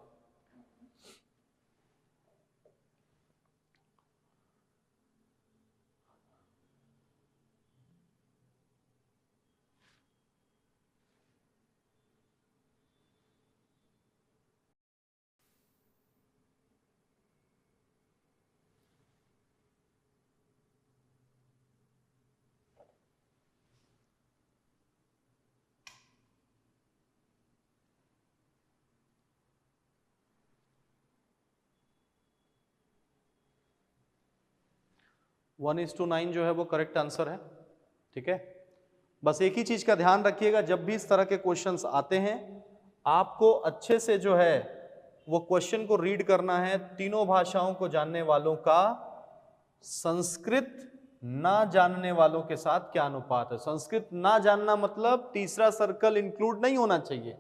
वन इज टू 9 जो है वो करेक्ट आंसर है। ठीक है, बस एक ही चीज का ध्यान रखिएगा, जब भी इस तरह के क्वेश्चंस आते हैं आपको अच्छे से जो है वो क्वेश्चन को रीड करना है। तीनों भाषाओं को जानने वालों का संस्कृत ना जानने वालों के साथ क्या अनुपात है। संस्कृत ना जानना मतलब तीसरा सर्कल इंक्लूड नहीं होना चाहिए।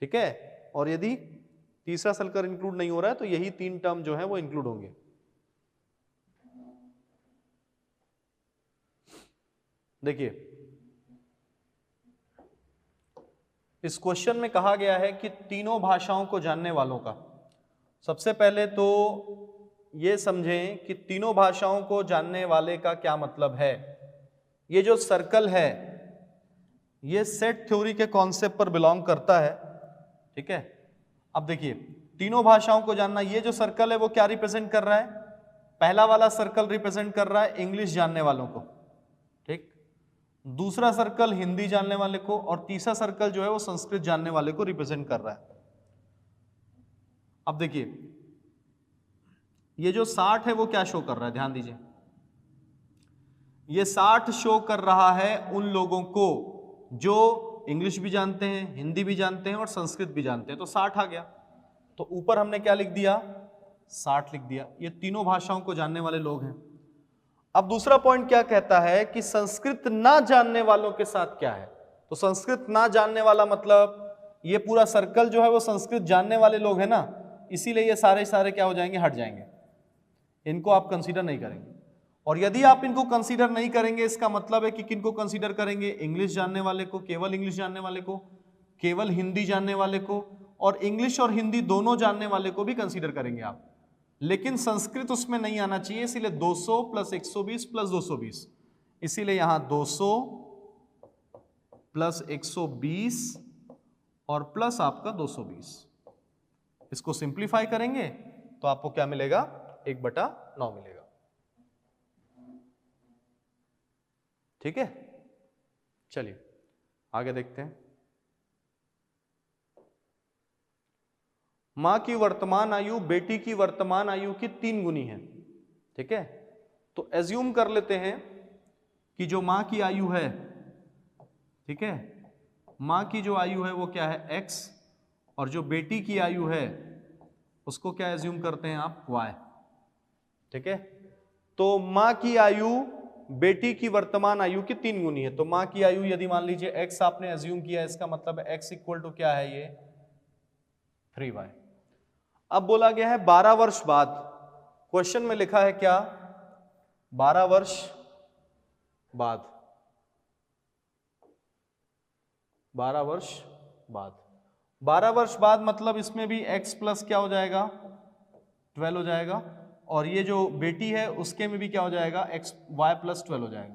ठीक है, और यदि तीसरा सर्कल इंक्लूड नहीं हो रहा है तो यही 3 टर्म जो है वो इंक्लूड होंगे। देखिए इस क्वेश्चन में कहा गया है कि तीनों भाषाओं को जानने वालों का, सबसे पहले तो ये समझें कि तीनों भाषाओं को जानने वाले का क्या मतलब है। ये जो सर्कल है ये सेट थ्योरी के कॉन्सेप्ट पर बिलोंग करता है। ठीक है, अब देखिए तीनों भाषाओं को जानना, ये जो सर्कल है वो क्या रिप्रेजेंट कर रहा है? पहला वाला सर्कल रिप्रेजेंट कर रहा है इंग्लिश जानने वालों को, ठीक, दूसरा सर्कल हिंदी जानने वाले को, और तीसरा सर्कल जो है वो संस्कृत जानने वाले को रिप्रेजेंट कर रहा है। अब देखिए ये जो 60 है वो क्या शो कर रहा है? ध्यान दीजिए, ये 60 शो कर रहा है उन लोगों को जो इंग्लिश भी जानते हैं, हिंदी भी जानते हैं और संस्कृत भी जानते हैं। तो 60 आ गया, तो ऊपर हमने क्या लिख दिया? 60 लिख दिया। ये तीनों भाषाओं को जानने वाले लोग हैं। अब दूसरा पॉइंट क्या कहता है कि संस्कृत ना जानने वालों के साथ क्या है? तो संस्कृत ना जानने वाला मतलब ये पूरा सर्कल जो है वो संस्कृत जानने वाले लोग हैं ना, इसीलिए ये सारे क्या हो जाएंगे? हट जाएंगे, इनको आप कंसीडर नहीं करेंगे। और यदि आप इनको कंसीडर नहीं करेंगे इसका मतलब है कि किनको कंसीडर करेंगे? इंग्लिश जानने वाले को, केवल इंग्लिश जानने वाले को, केवल हिंदी जानने वाले को, और इंग्लिश और हिंदी दोनों जानने वाले को भी कंसीडर करेंगे आप। लेकिन संस्कृत उसमें नहीं आना चाहिए, इसीलिए 200 प्लस 120 प्लस 220, इसीलिए यहां 200 प्लस 120 और प्लस आपका 220। इसको सिंप्लीफाई करेंगे तो आपको क्या मिलेगा? 1/9 मिलेगा। ठीक है, चलिए आगे देखते हैं। मां की वर्तमान आयु बेटी की वर्तमान आयु की 3 गुनी है। ठीक है, तो एज्यूम कर लेते हैं कि जो मां की आयु है, ठीक है, मां की जो आयु है वो क्या है? x, और जो बेटी की आयु है उसको क्या एज्यूम करते हैं आप? y। ठीक है, तो मां की आयु बेटी की वर्तमान आयु की 3 गुनी है। तो मां की आयु यदि मान लीजिए x आपने एज्यूम किया, इसका मतलब है x इक्वल टू क्या है? ये 3y। अब बोला गया है 12 वर्ष बाद, क्वेश्चन में लिखा है क्या? 12 वर्ष बाद, 12 वर्ष बाद। 12 वर्ष बाद मतलब इसमें भी x प्लस क्या हो जाएगा, 12 हो जाएगा, और ये जो बेटी है उसके में भी क्या हो जाएगा, y प्लस 12 हो जाएगा।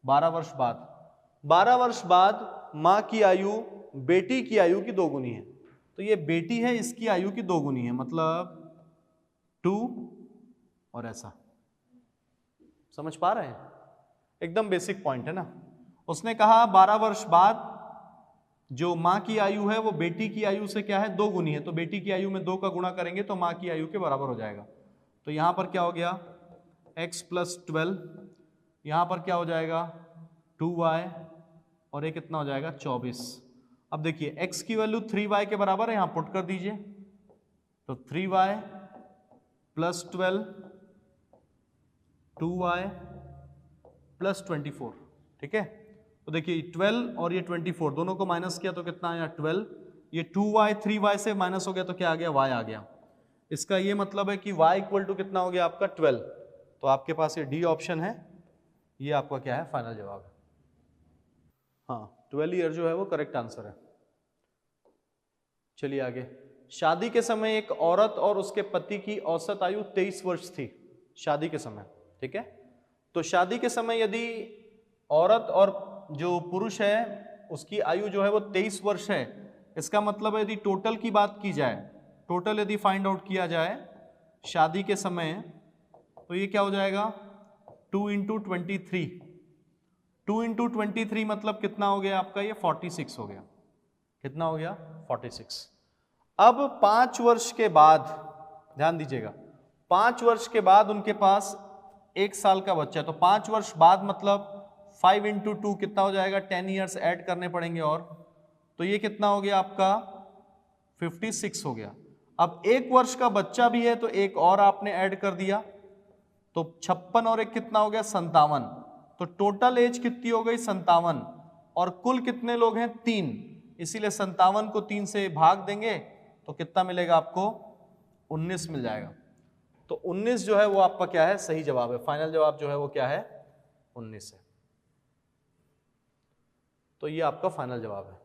12 वर्ष बाद, 12 वर्ष बाद माँ की आयु बेटी की आयु की 2 गुनी है। तो ये बेटी है, इसकी आयु की 2 गुनी है, मतलब 2 और ऐसा। समझ पा रहे हैं? एकदम बेसिक पॉइंट है ना। उसने कहा 12 वर्ष बाद जो माँ की आयु है वो बेटी की आयु से क्या है, 2 गुनी है, तो बेटी की आयु में 2 का गुणा करेंगे तो माँ की आयु के बराबर हो जाएगा। तो यहां पर क्या हो गया, x प्लस 12, यहां पर क्या हो जाएगा 2y, और ये कितना हो जाएगा 24। अब देखिए x की वैल्यू 3y के बराबर है, यहां पुट कर दीजिए, तो 3y प्लस 12 2y प्लस 24, ठीक है। तो देखिए 12 और ये 24 दोनों को माइनस किया तो कितना आया 12, ये 2y 3y से माइनस हो गया तो क्या आ गया, y आ गया। इसका ये मतलब है कि y इक्वल टू कितना हो गया आपका 12। तो आपके पास ये डी ऑप्शन है, ये आपका क्या है, फाइनल जवाब है। हाँ, 12 ईयर जो है वो करेक्ट आंसर है। चलिए आगे। शादी के समय एक औरत और उसके पति की औसत आयु 23 वर्ष थी, शादी के समय, ठीक है। तो शादी के समय यदि औरत और जो पुरुष है उसकी आयु जो है वो 23 वर्ष है, इसका मतलब है यदि टोटल की बात की जाए, टोटल यदि फाइंड आउट किया जाए शादी के समय, तो ये क्या हो जाएगा 2 इंटू 23, 2 इंटू 23 मतलब कितना हो गया आपका, ये 46 हो गया। कितना हो गया 46। अब 5 वर्ष के बाद, ध्यान दीजिएगा, 5 वर्ष के बाद उनके पास 1 साल का बच्चा है, तो 5 वर्ष बाद मतलब 5 इंटू 2 कितना हो जाएगा, 10 ईयर्स ऐड करने पड़ेंगे, और तो ये कितना हो गया आपका 56 हो गया। अब 1 वर्ष का बच्चा भी है तो एक और आपने ऐड कर दिया, तो 56 और 1 कितना हो गया 57, तो टोटल एज कितनी हो गई 57, और कुल कितने लोग हैं 3, इसीलिए 57 को 3 से भाग देंगे तो कितना मिलेगा आपको 19 मिल जाएगा। तो 19 जो है वो आपका क्या है, सही जवाब है। फाइनल जवाब जो है वो क्या है 19 है। तो ये आपका फाइनल जवाब है,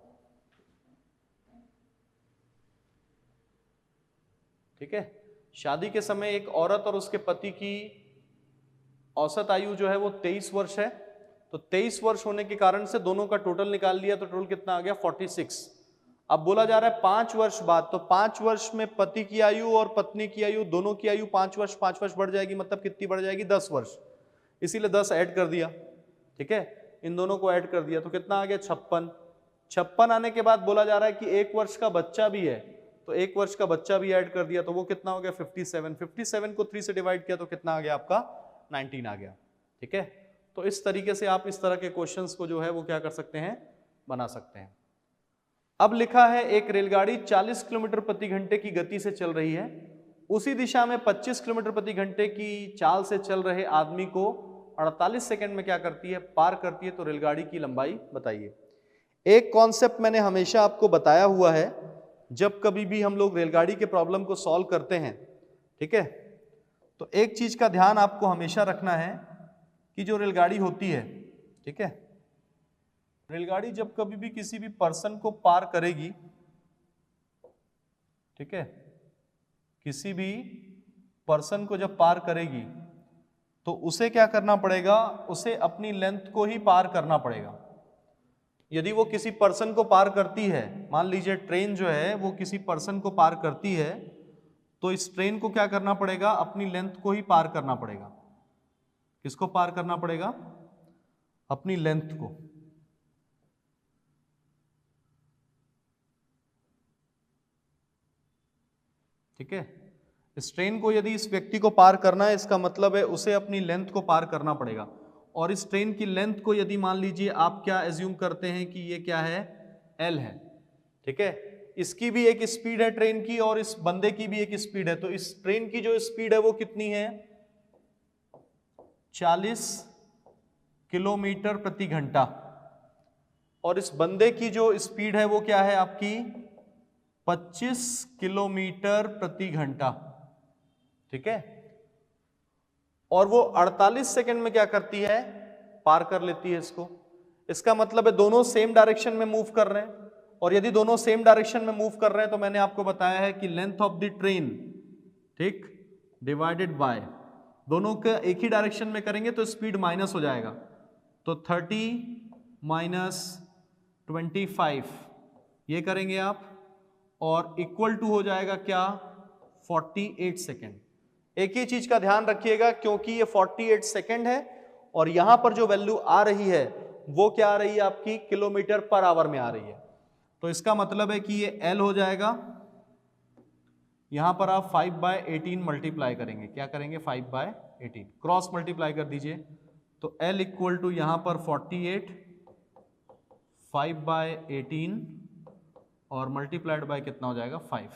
ठीक है। शादी के समय एक औरत और उसके पति की औसत आयु जो है वो 23 वर्ष है, तो 23 वर्ष होने के कारण से दोनों का टोटल निकाल लिया तो टोटल कितना आ गया 46। अब बोला जा रहा है 5 वर्ष बाद, तो 5 वर्ष में पति की आयु और पत्नी की आयु दोनों की आयु 5 वर्ष बढ़ जाएगी, मतलब कितनी बढ़ जाएगी 10 वर्ष, इसीलिए 10 ऐड कर दिया, ठीक है। इन दोनों को ऐड कर दिया तो कितना आ गया 56। 56 आने के बाद बोला जा रहा है कि 1 वर्ष का बच्चा भी है, तो 1 वर्ष का बच्चा भी ऐड कर दिया तो वो कितना हो गया 57। 57 को 3 से डिवाइड किया तो कितना आ गया आपका 19 आ गया, ठीक है। तो इस तरीके से आप इस तरह के क्वेश्चंस को जो है वो क्या कर सकते हैं, बना सकते हैं। अब लिखा है एक रेलगाड़ी 40 किलोमीटर प्रति घंटे की गति से चल रही है, उसी दिशा में 25 किलोमीटर प्रति घंटे की चाल से चल रहे आदमी को 48 सेकंड में क्या करती है, पार करती है, तो रेलगाड़ी की लंबाई बताइए। एक कॉन्सेप्ट मैंने हमेशा आपको बताया हुआ है, जब कभी भी हम लोग रेलगाड़ी के प्रॉब्लम को सॉल्व करते हैं, ठीक है, तो एक चीज का ध्यान आपको हमेशा रखना है कि जो रेलगाड़ी होती है, ठीक है, रेलगाड़ी जब कभी भी किसी भी पर्सन को पार करेगी, ठीक है, किसी भी पर्सन को जब पार करेगी तो उसे क्या करना पड़ेगा, उसे अपनी लेंथ को ही पार करना पड़ेगा। यदि वो किसी पर्सन को पार करती है, मान लीजिए ट्रेन जो है वो किसी पर्सन को पार करती है, तो इस ट्रेन को क्या करना पड़ेगा, अपनी लेंथ को ही पार करना पड़ेगा। किसको पार करना पड़ेगा, अपनी लेंथ को, ठीक है। इस ट्रेन को यदि इस व्यक्ति को पार करना है, इसका मतलब है उसे अपनी लेंथ को पार करना पड़ेगा। और इस ट्रेन की लेंथ को यदि मान लीजिए आप क्या एज्यूम करते हैं कि ये क्या है, L है, ठीक है। इसकी भी एक स्पीड है ट्रेन की और इस बंदे की भी एक स्पीड है, तो इस ट्रेन की जो स्पीड है वो कितनी है 40 किलोमीटर प्रति घंटा, और इस बंदे की जो स्पीड है वो क्या है आपकी 25 किलोमीटर प्रति घंटा, ठीक है। और वो 48 सेकंड में क्या करती है, पार कर लेती है इसको। इसका मतलब है दोनों सेम डायरेक्शन में मूव कर रहे हैं, और यदि दोनों सेम डायरेक्शन में मूव कर रहे हैं तो मैंने आपको बताया है कि लेंथ ऑफ द ट्रेन, ठीक, डिवाइडेड बाय, दोनों के एक ही डायरेक्शन में करेंगे तो स्पीड माइनस हो जाएगा, तो 30 माइनस 25 ये करेंगे आप, और इक्वल टू हो जाएगा क्या, 48 सेकेंड। एक ही चीज का ध्यान रखिएगा, क्योंकि ये 48 सेकेंड है और यहां पर जो वैल्यू आ रही है वो क्या आ रही है आपकी, किलोमीटर पर आवर में आ रही है। तो इसका मतलब है कि ये L हो जाएगा, यहां पर आप 5/18 मल्टीप्लाई करेंगे, क्या करेंगे, 5/18 क्रॉस मल्टीप्लाई कर दीजिए, तो L इक्वल टू यहां पर 48 5/18 और मल्टीप्लाइड बाय कितना हो जाएगा, 5।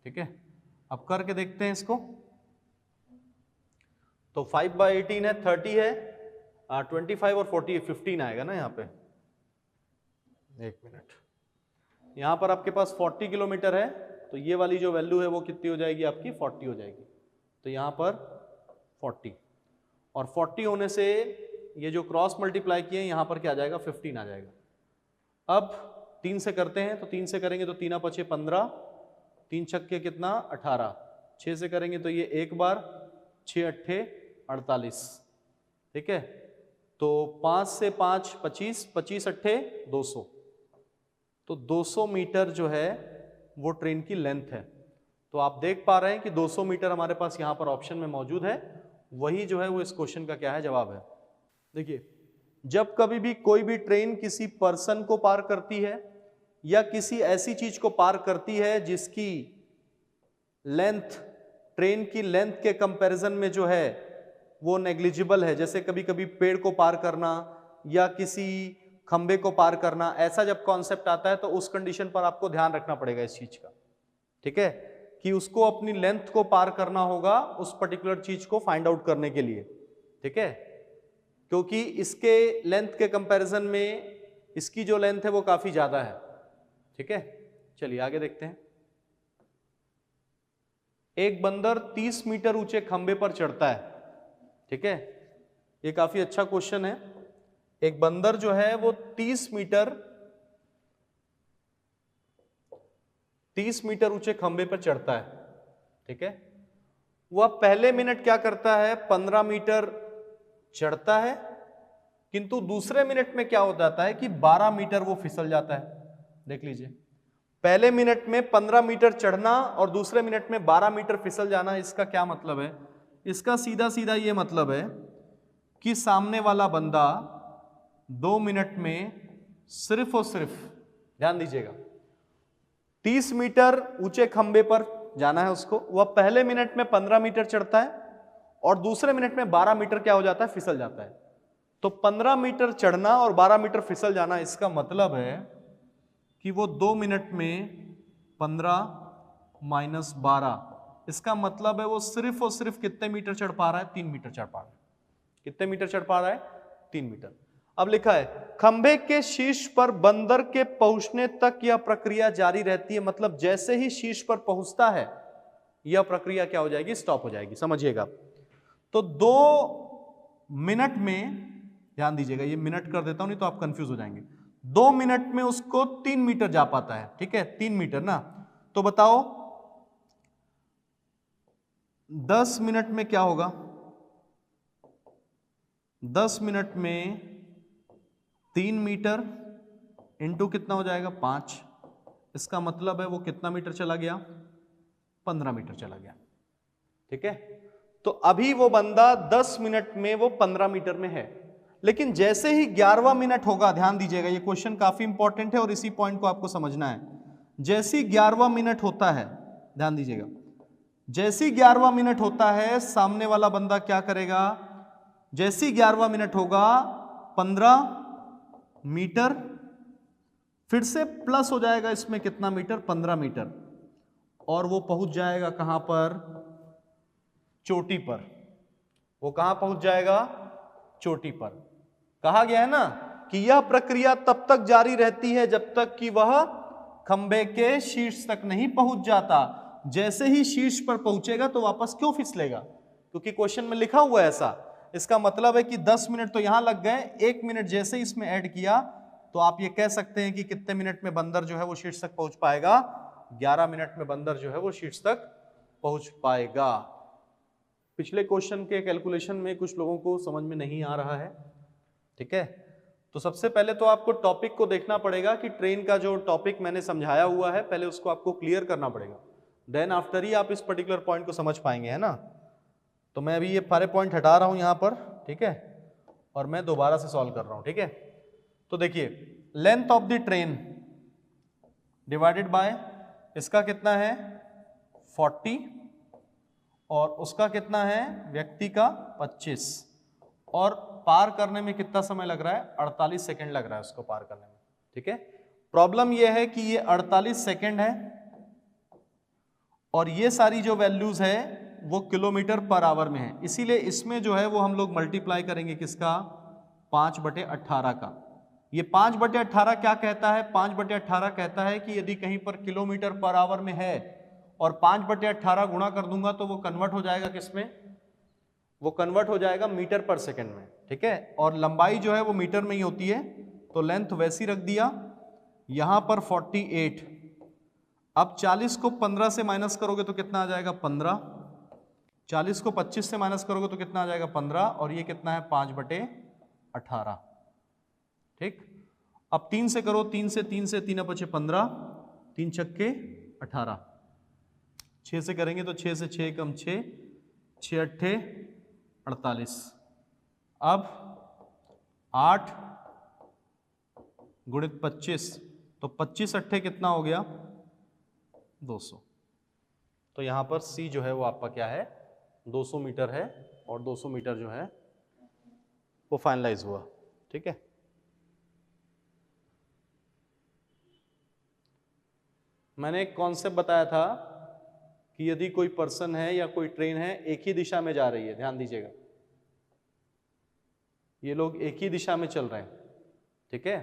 ठीक है, अब करके देखते हैं इसको। तो 5/18 है, 30 है, 25 और 40 15 आएगा ना यहाँ पे। एक मिनट, यहाँ पर आपके पास 40 किलोमीटर है, तो ये वाली जो वैल्यू है वो कितनी हो जाएगी आपकी, 40 हो जाएगी। तो यहाँ पर 40, और 40 होने से ये जो क्रॉस मल्टीप्लाई किए यहाँ पर क्या आ जाएगा, 15 आ जाएगा। अब 3 से करते हैं, तो 3 से करेंगे तो 3 5 15, 3 छक्के कितना, 18, 6 से करेंगे तो ये एक बार, 6 8 48, ठीक है, तो 5 से 5 25, 25 8 200, तो 200 मीटर जो है वो ट्रेन की लेंथ है। तो आप देख पा रहे हैं कि 200 मीटर हमारे पास यहाँ पर ऑप्शन में मौजूद है, वही जो है वो इस क्वेश्चन का क्या है, जवाब है। देखिए, जब कभी भी कोई भी ट्रेन किसी पर्सन को पार करती है या किसी ऐसी चीज को पार करती है जिसकी लेंथ ट्रेन की लेंथ के कंपैरिजन में जो है वो नेग्लिजिबल है, जैसे कभी कभी पेड़ को पार करना या किसी खंबे को पार करना, ऐसा जब कॉन्सेप्ट आता है तो उस कंडीशन पर आपको ध्यान रखना पड़ेगा इस चीज का, ठीक है, कि उसको अपनी लेंथ को पार करना होगा उस पर्टिकुलर चीज को फाइंड आउट करने के लिए, ठीक है, क्योंकि इसके लेंथ के कंपैरिजन में इसकी जो लेंथ है वो काफी ज्यादा है। ठीक है, चलिए आगे देखते हैं। एक बंदर 30 मीटर ऊंचे खंबे पर चढ़ता है, ठीक है, ये काफी अच्छा क्वेश्चन है। एक बंदर जो है वो 30 मीटर ऊंचे खंबे पर चढ़ता है, ठीक है, वह पहले मिनट क्या करता है, 15 मीटर चढ़ता है, किंतु दूसरे मिनट में क्या हो जाता है कि 12 मीटर वो फिसल जाता है। देख लीजिए, पहले मिनट में 15 मीटर चढ़ना और दूसरे मिनट में 12 मीटर फिसल जाना, इसका क्या मतलब है, इसका सीधा सीधा ये मतलब है कि सामने वाला बंदा 2 मिनट में सिर्फ और सिर्फ, ध्यान दीजिएगा, 30 मीटर ऊंचे खंबे पर जाना है उसको, वह पहले मिनट में 15 मीटर चढ़ता है और दूसरे मिनट में 12 मीटर क्या हो जाता है, फिसल जाता है। तो 15 मीटर चढ़ना और 12 मीटर फिसल जाना, इसका मतलब है कि वो 2 मिनट में 15 माइनस 12, इसका मतलब है वो सिर्फ और सिर्फ कितने मीटर चढ़ पा रहा है, 3 मीटर चढ़ पा रहा है। कितने मीटर चढ़ पा रहा है, 3 मीटर। अब लिखा है खंबे के शीर्ष पर बंदर के पहुंचने तक यह प्रक्रिया जारी रहती है, मतलब जैसे ही शीर्ष पर पहुंचता है यह प्रक्रिया क्या हो जाएगी, स्टॉप हो जाएगी। समझिएगा, तो 2 मिनट में, ध्यान दीजिएगा, ये मिनट कर देता हूं नहीं तो आप कंफ्यूज हो जाएंगे, 2 मिनट में उसको 3 मीटर जा पाता है, ठीक है, 3 मीटर ना। तो बताओ 10 मिनट में क्या होगा, 10 मिनट में 3 मीटर इंटू कितना हो जाएगा, 5, इसका मतलब है वो कितना मीटर चला गया, 15 मीटर चला गया। ठीक है, तो अभी वो बंदा 10 मिनट में वो 15 मीटर में है, लेकिन जैसे ही 11वां मिनट होगा, ध्यान दीजिएगा, ये क्वेश्चन काफी इंपॉर्टेंट है और इसी पॉइंट को आपको समझना है। जैसे ही 11वां मिनट होता है, ध्यान दीजिएगा, जैसे ही 11वां मिनट होता है, सामने वाला बंदा क्या करेगा, जैसे ही 11वां मिनट होगा 15 मीटर, फिर से प्लस हो जाएगा इसमें कितना मीटर, 15 मीटर, और वो पहुंच जाएगा कहां पर, चोटी पर। वो कहां पहुंच जाएगा, चोटी पर। कहा गया है ना कि यह प्रक्रिया तब तक जारी रहती है जब तक कि वह खंबे के शीर्ष तक नहीं पहुंच जाता। जैसे ही शीर्ष पर पहुंचेगा तो वापस क्यों फिसलेगा, क्योंकि क्वेश्चन में लिखा हुआ है ऐसा, इसका मतलब है कि 10 मिनट तो यहां लग गए, 1 मिनट जैसे ही इसमें ऐड किया तो आप ये कह सकते हैं कि कितने मिनट में बंदर जो है वो शीर्ष तक पहुंच पाएगा, 11 मिनट में बंदर जो है वो शीर्ष तक पहुंच पाएगा। पिछले क्वेश्चन के कैलकुलेशन में कुछ लोगों को समझ में नहीं आ रहा है, ठीक है। तो सबसे पहले तो आपको टॉपिक को देखना पड़ेगा कि ट्रेन का जो टॉपिक मैंने समझाया हुआ है पहले उसको आपको क्लियर करना पड़ेगा, देन आफ्टर ही आप इस पर्टिकुलर पॉइंट को समझ पाएंगे, है ना। तो मैं अभी ये सारे पॉइंट हटा रहा हूं यहां पर, ठीक है, और मैं दोबारा से सॉल्व कर रहा हूं, ठीक है। तो देखिए length of the train divided by इसका कितना है 40 और उसका कितना है व्यक्ति का 25, और पार करने में कितना समय लग रहा है 48 सेकंड लग रहा है उसको पार करने में, ठीक है। प्रॉब्लम यह है कि ये 48 सेकंड है और ये सारी जो वैल्यूज है वो किलोमीटर पर आवर में है, इसीलिए इसमें जो है वो हम लोग मल्टीप्लाई करेंगे किसका 5/18 का। ये 5/18 क्या कहता है, 5/18 कहता है कि यदि कहीं पर किलोमीटर पर आवर में है और 5/18 गुणा कर दूंगा तो वो कन्वर्ट हो जाएगा किसमें, वो कन्वर्ट हो जाएगा मीटर पर सेकंड में, ठीक है। और लंबाई जो है वो मीटर में ही होती है, तो लेंथ वैसी रख दिया यहां पर 48। अब 40 को 15 से माइनस करोगे तो कितना आ जाएगा 15, 40 को 25 से माइनस करोगे तो कितना आ जाएगा 15, और ये कितना है 5/18, ठीक। अब 3 से करो, 3 से 3 बचे 15, 3 छक्के 18, 6 से करेंगे तो 6 से 6 कम 6, 6 अट्ठे 48। अब 8 गुणित 25 तो 25 अट्ठे कितना हो गया 200। तो यहां पर C जो है वो आपका क्या है 200 मीटर है, और 200 मीटर जो है वो फाइनलाइज हुआ, ठीक है। मैंने एक कॉन्सेप्ट बताया था कि यदि कोई पर्सन है या कोई ट्रेन है एक ही दिशा में जा रही है, ध्यान दीजिएगा, ये लोग एक ही दिशा में चल रहे हैं, ठीक है,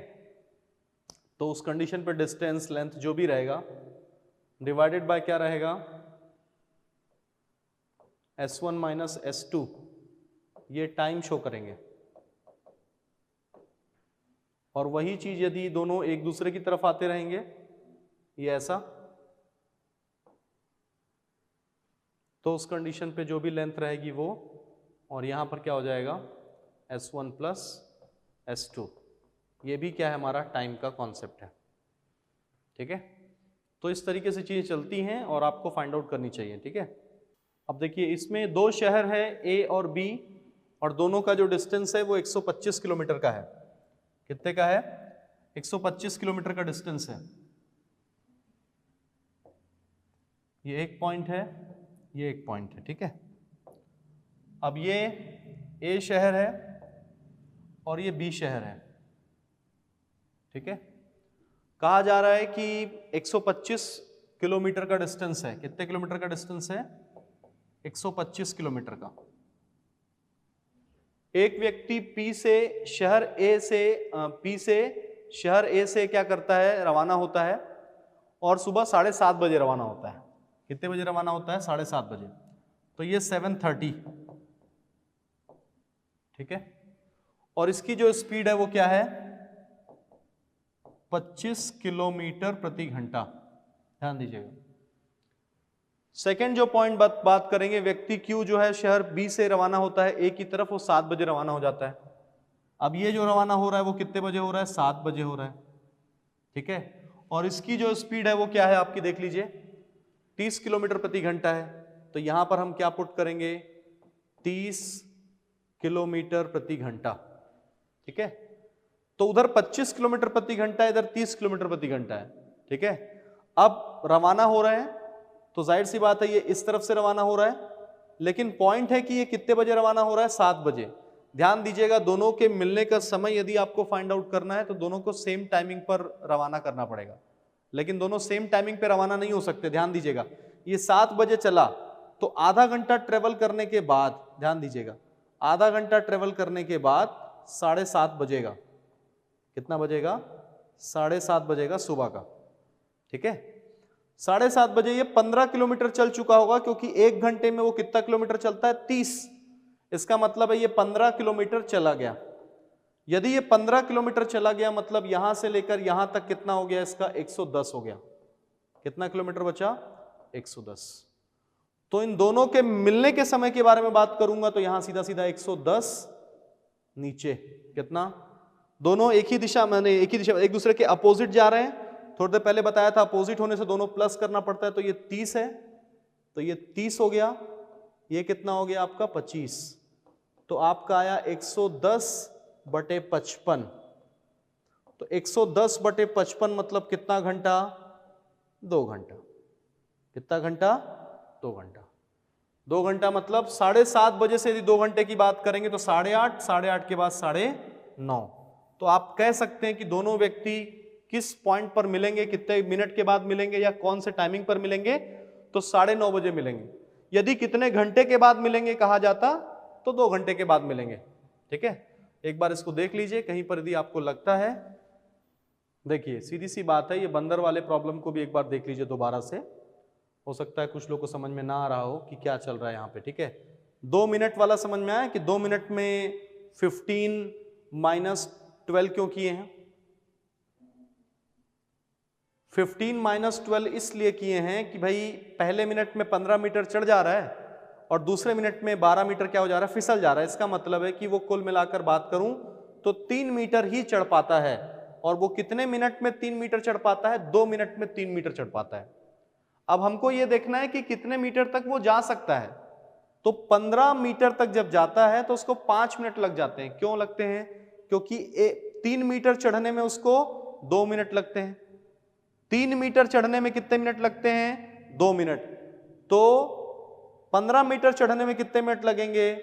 तो उस कंडीशन पर डिस्टेंस लेंथ जो भी रहेगा डिवाइडेड बाय क्या रहेगा S1 माइनस S2, ये टाइम शो करेंगे। और वही चीज यदि दोनों एक दूसरे की तरफ आते रहेंगे, ये ऐसा, तो उस कंडीशन पे जो भी लेंथ रहेगी वो, और यहां पर क्या हो जाएगा S1 प्लस S2, ये भी क्या है हमारा टाइम का कॉन्सेप्ट है, ठीक है। तो इस तरीके से चीजें चलती हैं और आपको फाइंड आउट करनी चाहिए, ठीक है। अब देखिए इसमें दो शहर है A और B, और दोनों का जो डिस्टेंस है वो 125 किलोमीटर का है। कितने का है 125 किलोमीटर का डिस्टेंस है। ये एक पॉइंट है, ये एक पॉइंट है, ठीक है। अब ये A शहर है और ये B शहर है, ठीक है। कहा जा रहा है कि 125 किलोमीटर का डिस्टेंस है। कितने किलोमीटर का डिस्टेंस है 125 किलोमीटर का। एक व्यक्ति P से शहर A से P से शहर A से क्या करता है रवाना होता है, और सुबह 7:30 बजे रवाना होता है। कितने बजे रवाना होता है 7:30 बजे, तो ये 7:30, ठीक है। और इसकी जो स्पीड है वो क्या है 25 किलोमीटर प्रति घंटा, ध्यान दीजिएगा। सेकंड जो पॉइंट बात करेंगे, व्यक्ति Q जो है शहर B से रवाना होता है A की तरफ, वो 7 बजे रवाना हो जाता है। अब ये जो रवाना हो रहा है वो कितने बजे हो रहा है 7 बजे हो रहा है, ठीक है। और इसकी जो स्पीड है वो क्या है आपकी देख लीजिए 30 किलोमीटर प्रति घंटा है। तो यहां पर हम क्या पुट करेंगे 30 किलोमीटर प्रति घंटा, ठीक है। तो उधर 25 किलोमीटर प्रति घंटा है, इधर 30 किलोमीटर प्रति घंटा है, ठीक है। अब रवाना हो रहे हैं तो जाहिर सी बात है ये इस तरफ से रवाना हो रहा है, लेकिन पॉइंट है कि ये कितने बजे रवाना हो रहा है 7 बजे। ध्यान दीजिएगा दोनों के मिलने का समय यदि आपको फाइंड आउट करना है तो दोनों को सेम टाइमिंग पर रवाना करना पड़ेगा, लेकिन दोनों सेम टाइमिंग पे रवाना नहीं हो सकते। ध्यान दीजिएगा ये 7 बजे चला तो आधा घंटा ट्रेवल करने के बाद, ध्यान दीजिएगा आधा घंटा ट्रेवल करने के बाद 7:30 बजेगा। कितना बजेगा 7:30 बजेगा सुबह का, ठीक है। 7:30 बजे ये 15 किलोमीटर चल चुका होगा, क्योंकि 1 घंटे में वो कितना किलोमीटर चलता है 30। इसका मतलब है ये 15 किलोमीटर चला गया। यदि ये 15 किलोमीटर चला गया मतलब यहां से लेकर यहां तक कितना हो गया इसका 110 हो गया। कितना किलोमीटर बचा 110। तो इन दोनों के मिलने के समय के बारे में बात करूंगा तो यहां सीधा सीधा 110 नीचे कितना, दोनों एक ही दिशा एक दूसरे के अपोजिट जा रहे हैं। थोड़ी देर पहले बताया था अपोजिट होने से दोनों प्लस करना पड़ता है, तो ये 30 है तो ये 30 हो गया, ये कितना हो गया आपका 25। तो आपका आया 110/55। तो 110/55 मतलब कितना घंटा 2 घंटा। कितना घंटा 2 घंटा। 2 घंटा मतलब 7:30 बजे से यदि 2 घंटे की बात करेंगे तो 8:30, 8:30 के बाद 9:30। तो आप कह सकते हैं कि दोनों व्यक्ति किस पॉइंट पर मिलेंगे, कितने मिनट के बाद मिलेंगे या कौन से टाइमिंग पर मिलेंगे, तो 9:30 बजे मिलेंगे। यदि कितने घंटे के बाद मिलेंगे कहा जाता तो 2 घंटे के बाद मिलेंगे। ठीक है, एक बार इसको देख लीजिए कहीं पर यदि आपको लगता है। देखिए सीधी सी बात है, ये बंदर वाले प्रॉब्लम को भी एक बार देख लीजिए दोबारा से, हो सकता है कुछ लोग को समझ में ना आ रहा हो कि क्या चल रहा है यहाँ पे। ठीक है, 2 मिनट वाला समझ में आया कि 2 मिनट में 15 - 12 क्यों किए हैं। 15 - 12 इसलिए किए हैं कि भाई पहले मिनट में 15 मीटर चढ़ जा रहा है और दूसरे मिनट में 12 मीटर क्या हो जा रहा है, फिसल जा रहा है। इसका मतलब है कि वो कुल मिलाकर बात करूं तो 3 मीटर ही चढ़ पाता है। और वो कितने मिनट में 3 मीटर चढ़ पाता है, 2 मिनट में 3 मीटर चढ़ पाता है। अब हमको ये देखना है कि कितने मीटर तक वो जा सकता है। तो 15 मीटर तक जब जाता है तो उसको 5 मिनट लग जाते हैं। क्यों लगते हैं, क्योंकि 3 मीटर चढ़ने में उसको 2 मिनट लगते हैं। 3 मीटर चढ़ने में कितने मिनट लगते हैं, 2 मिनट। तो 15 मीटर चढ़ने में कितने मिनट लगेंगे,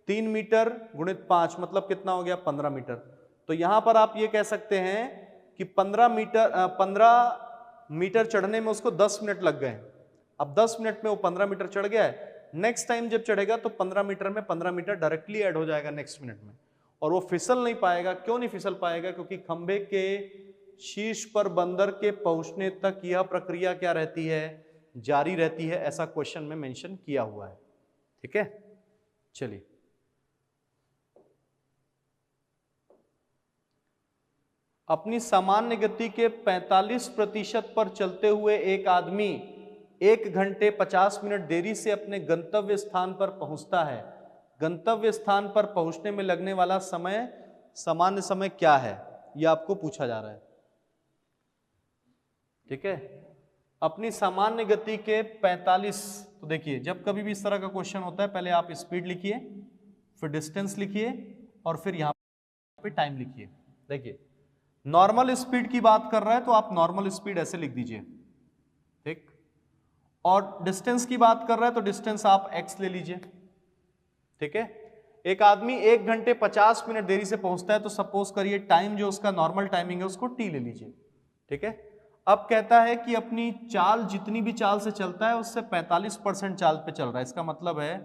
3 मीटर गुणित 5 मतलब कितना हो गया 15 मीटर। तो यहां पर आप ये कह सकते हैं कि 15 मीटर चढ़ने में उसको 10 मिनट लग गए। अब 10 मिनट में वो 15 मीटर चढ़ गया है। नेक्स्ट टाइम जब चढ़ेगा तो 15 मीटर में 15 मीटर डायरेक्टली ऐड हो जाएगा नेक्स्ट मिनट में, और वो फिसल नहीं पाएगा। क्यों नहीं फिसल पाएगा, क्योंकि खंबे के शीर्ष पर बंदर के पहुंचने तक यह प्रक्रिया क्या रहती है, जारी रहती है। ऐसा क्वेश्चन में मेंशन किया हुआ है। ठीक है, चलिए अपनी सामान्य गति के 45% पर चलते हुए एक आदमी 1 घंटे 50 मिनट देरी से अपने गंतव्य स्थान पर पहुंचता है। गंतव्य स्थान पर पहुंचने में लगने वाला समय सामान्य समय क्या है, यह आपको पूछा जा रहा है। ठीक है, अपनी सामान्य गति के 45। तो देखिए जब कभी भी इस तरह का क्वेश्चन होता है पहले आप स्पीड लिखिए, फिर डिस्टेंस लिखिए और फिर यहां पे टाइम लिखिए। देखिए नॉर्मल स्पीड की बात कर रहा है तो आप नॉर्मल स्पीड ऐसे लिख दीजिए। ठीक, और डिस्टेंस की बात कर रहा है तो डिस्टेंस आप x ले लीजिए। ठीक है, एक आदमी 1 घंटे 50 मिनट देरी से पहुंचता है तो सपोज करिए टाइम जो उसका नॉर्मल टाइमिंग है उसको t ले लीजिए। ठीक है, अब कहता है कि अपनी चाल जितनी भी चाल से चलता है उससे 45% चाल पे चल रहा है। इसका मतलब है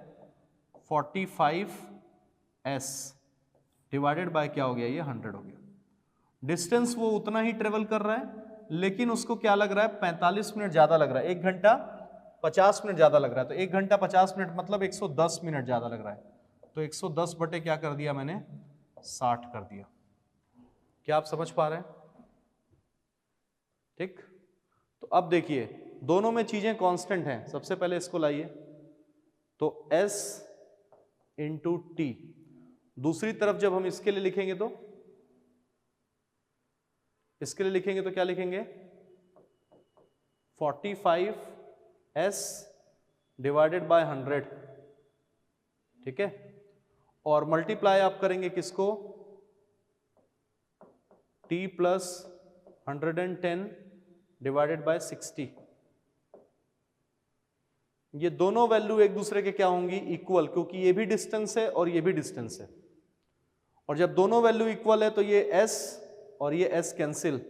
45s डिवाइडेड बाय क्या हो गया, ये 100 हो गया। डिस्टेंस वो उतना ही ट्रेवल कर रहा है लेकिन उसको क्या लग रहा है, 45 मिनट ज्यादा लग रहा है। 1 घंटा 50 मिनट ज्यादा लग रहा है। तो 1 घंटा 50 मिनट मतलब 110 मिनट ज्यादा लग रहा है। तो 110 बटे क्या कर दिया मैंने, 60 कर दिया। क्या आप समझ पा रहे हैं। ठीक, तो अब देखिए दोनों में चीजें कांस्टेंट हैं। सबसे पहले इसको लाइए तो s इंटू टी। दूसरी तरफ जब हम इसके लिए लिखेंगे तो क्या लिखेंगे, 45s डिवाइडेड बाय 100। ठीक है, और मल्टीप्लाई आप करेंगे किसको, t प्लस 110 डिवाइडेड बाय 60। ये दोनों वैल्यू एक दूसरे के क्या होंगी, इक्वल, क्योंकि ये भी डिस्टेंस है और ये भी डिस्टेंस है। और जब दोनों वैल्यू इक्वल है तो ये s और ये s कैंसिल,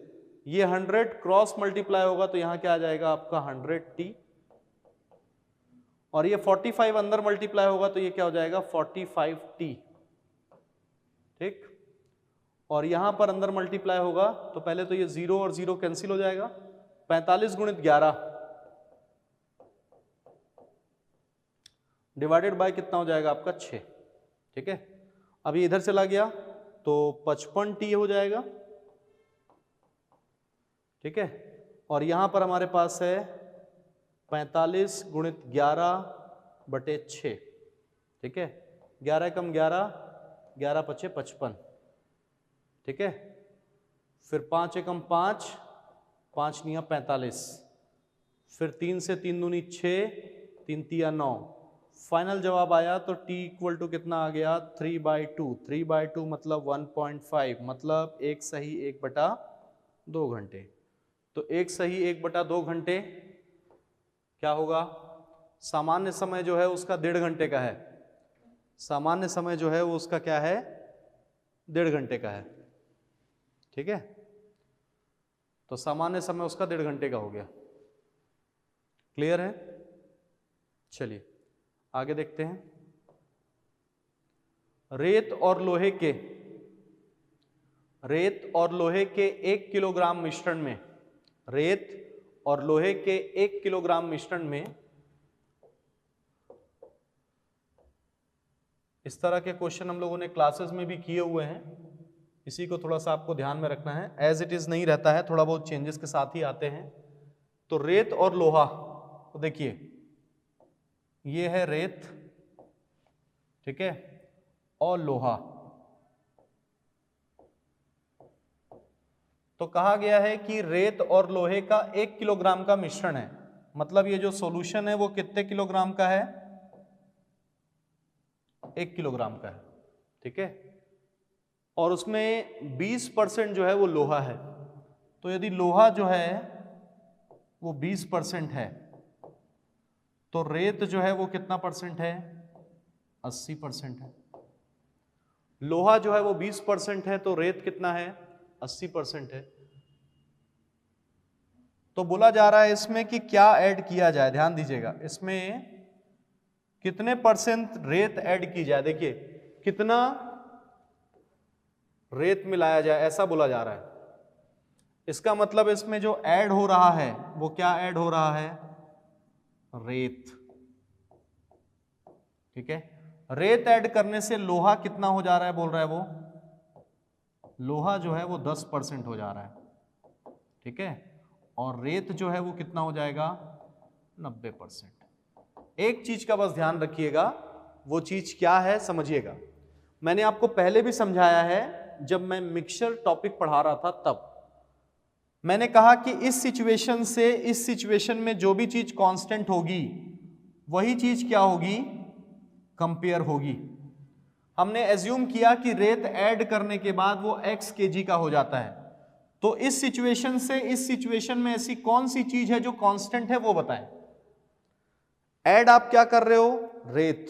ये 100 क्रॉस मल्टीप्लाई होगा तो यहां क्या आ जाएगा आपका 100t, और ये 45 अंदर मल्टीप्लाई होगा तो ये क्या हो जाएगा 45t। ठीक, और यहां पर अंदर मल्टीप्लाई होगा तो पहले तो ये 0 और 0 कैंसिल हो जाएगा। 45 गुणित 11 डिवाइडेड बाय कितना हो जाएगा आपका 6। ठीक है, अभी इधर चला गया तो 55T हो जाएगा, ठीक है, और यहां पर हमारे पास है 45 गुणित 11/6, ठीक है, 11 कम 11, 11 पचे 55, ठीक है, फिर 5 एकम 5, 5 निया 45, फिर 3 से 3 दूनी 6, 3 तिया 9, फाइनल जवाब आया तो t इक्वल टू कितना आ गया 3/2, 3/2 मतलब 1.5, मतलब 1 सही 1/2 घंटे। तो 1 सही 1/2 घंटे क्या होगा, सामान्य समय जो है उसका 1.5 घंटे का है, सामान्य समय जो है वो उसका क्या है 1.5 घंटे का है, ठीक है, तो सामान्य समय उसका 1.5 घंटे का हो गया। क्लियर है? चलिए आगे देखते हैं। रेत और लोहे के 1 किलोग्राम मिश्रण में, रेत और लोहे के 1 किलोग्राम मिश्रण में इस तरह के क्वेश्चन हम लोगों ने क्लासेस में भी किए हुए हैं, इसी को थोड़ा सा आपको ध्यान में रखना है, एज इट इज नहीं रहता है, थोड़ा बहुत चेंजेस के साथ ही आते हैं। तो रेत और लोहा, तो देखिए ये है रेत, ठीक है, और लोहा, तो कहा गया है कि रेत और लोहे का 1 किलोग्राम का मिश्रण है, मतलब ये जो सॉल्यूशन है वो कितने किलोग्राम का है 1 किलोग्राम का है, ठीक है, और उसमें 20% जो है वो लोहा है। तो यदि लोहा जो है वो 20% है तो रेत जो है वो कितना परसेंट है 80% है। लोहा जो है वो 20% है तो रेत कितना है 80% है। तो बोला जा रहा है इसमें कि क्या ऐड किया जाए, ध्यान दीजिएगा, इसमें कितने परसेंट रेत ऐड की जाए, देखिए कितना रेत मिलाया जाए ऐसा बोला जा रहा है। इसका मतलब इसमें जो ऐड हो रहा है वो क्या ऐड हो रहा है रेत, ठीक है, रेत ऐड करने से लोहा कितना हो जा रहा है बोल रहा है वो, लोहा जो है वो 10% हो जा रहा है, ठीक है, और रेत जो है वो कितना हो जाएगा 90%। एक चीज का बस ध्यान रखिएगा, वो चीज क्या है समझिएगा, मैंने आपको पहले भी समझाया है जब मैं मिक्सचर टॉपिक पढ़ा रहा था तब मैंने कहा कि इस सिचुएशन से इस सिचुएशन में जो भी चीज कांस्टेंट होगी वही चीज क्या होगी कंपेयर होगी। हमने एज्यूम किया कि रेत ऐड करने के बाद वो x kg का हो जाता है, तो इस सिचुएशन से इस सिचुएशन में ऐसी कौन सी चीज है जो कांस्टेंट है वो बताएं। ऐड आप क्या कर रहे हो रेत,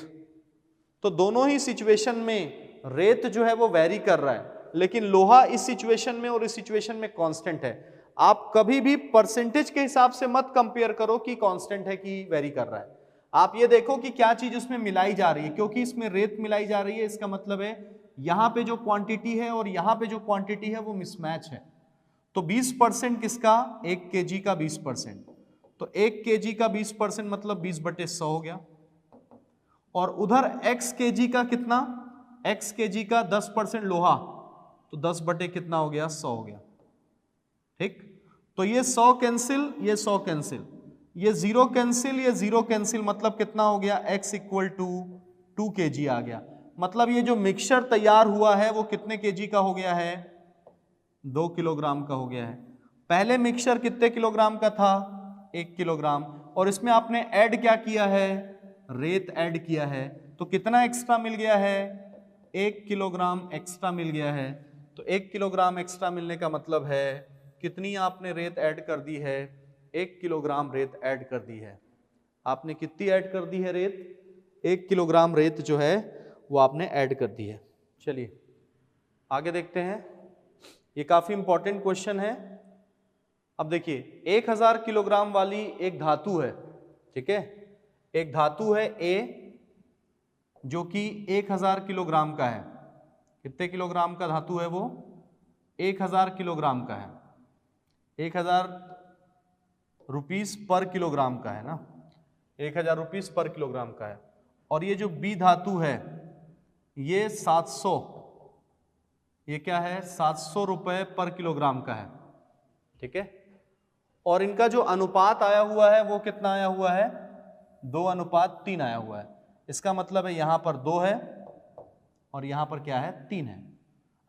तो दोनों ही सिचुएशन में रेत जो है वो वेरी कर रहा है, लेकिन लोहा इस सिचुएशन में और इस सिचुएशन में कांस्टेंट है। आप कभी भी परसेंटेज के हिसाब से मत कंपेयर करो कि कांस्टेंट है कि वेरी कर रहा है, आप ये देखो कि क्या चीज उसमें मिलाई जा रही है, क्योंकि इसमें रेत मिलाई जा रही है इसका मतलब है यहां पे जो क्वांटिटी है और यहां पे जो क्वांटिटी है वो मिसमैच है। तो 20% किसका 1 kg का 20%, तो 1 kg का 20% मतलब 20/100 हो गया, और उधर x kg का कितना x kg का 10% लोहा, तो 10 बटे कितना हो गया 100 हो गया, ठीक, तो ये 100 कैंसिल ये 100 कैंसिल, ये 0 कैंसिल ये 0 कैंसिल, मतलब कितना हो गया x इक्वल टू 2 kg आ गया। मतलब ये जो मिक्सचर तैयार हुआ है वो कितने kg का हो गया है 2 किलोग्राम का हो गया है। पहले मिक्सचर कितने किलोग्राम का था 1 किलोग्राम, और इसमें आपने ऐड क्या किया है रेत ऐड किया है, तो कितना एक्स्ट्रा मिल गया है 1 किलोग्राम एक्स्ट्रा मिल गया है। तो 1 किलोग्राम एक्स्ट्रा मिलने का मतलब है कितनी आपने रेत ऐड कर दी है 1 किलोग्राम रेत ऐड कर दी है। आपने कितनी ऐड कर दी है रेत 1 किलोग्राम रेत जो है वो आपने ऐड कर दी है। चलिए आगे देखते हैं, ये काफी इंपॉर्टेंट क्वेश्चन है। अब देखिए 1000 किलोग्राम वाली एक धातु है, ठीक है, एक धातु है A जो कि 1000 किलोग्राम का है। कितने किलोग्राम का धातु है वो 1000 किलोग्राम का है, 1000 रुपीस पर किलोग्राम का है ना, 1000 रुपीस पर किलोग्राम का है। और ये जो बी धातु है ये 700, ये क्या है 700 रुपए पर किलोग्राम का है, ठीक है। और इनका जो अनुपात आया हुआ है वो कितना आया हुआ है, 2:3 आया हुआ है। इसका मतलब है यहां पर 2 है और यहां पर क्या है 3 है।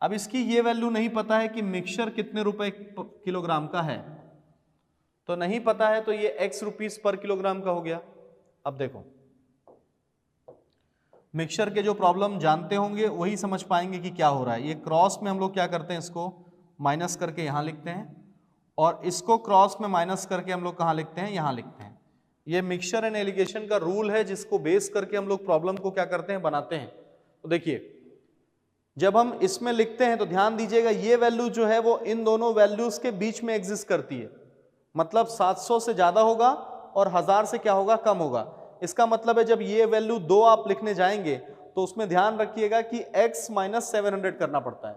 अब इसकी ये वैल्यू नहीं पता है कि मिक्सचर कितने रुपए किलोग्राम का है, तो नहीं पता है तो ये x रुपीस पर किलोग्राम का हो गया। अब देखो मिक्सचर के जो प्रॉब्लम जानते होंगे वही समझ पाएंगे कि क्या हो रहा है। ये क्रॉस में हम लोग क्या करते हैं, इसको माइनस करके यहां लिखते हैं और इसको क्रॉस में माइनस करके हम लोग कहां लिखते हैं, यहां लिखते हैं। ये मिक्सचर एंड एलिगेशन का रूल है जिसको बेस करके हम लोग प्रॉब्लम को क्या करते हैं, बनाते हैं। तो देखिए जब हम इसमें लिखते हैं तो ध्यान दीजिएगा ये वैल्यू जो है वो इन दोनों वैल्यूज के बीच में एग्जिस्ट करती है। मतलब 700 से ज्यादा होगा और 1000 से क्या होगा, कम होगा। इसका मतलब है जब ये वैल्यू 2 आप लिखने जाएंगे तो उसमें ध्यान रखिएगा कि x माइनस 700 करना पड़ता है।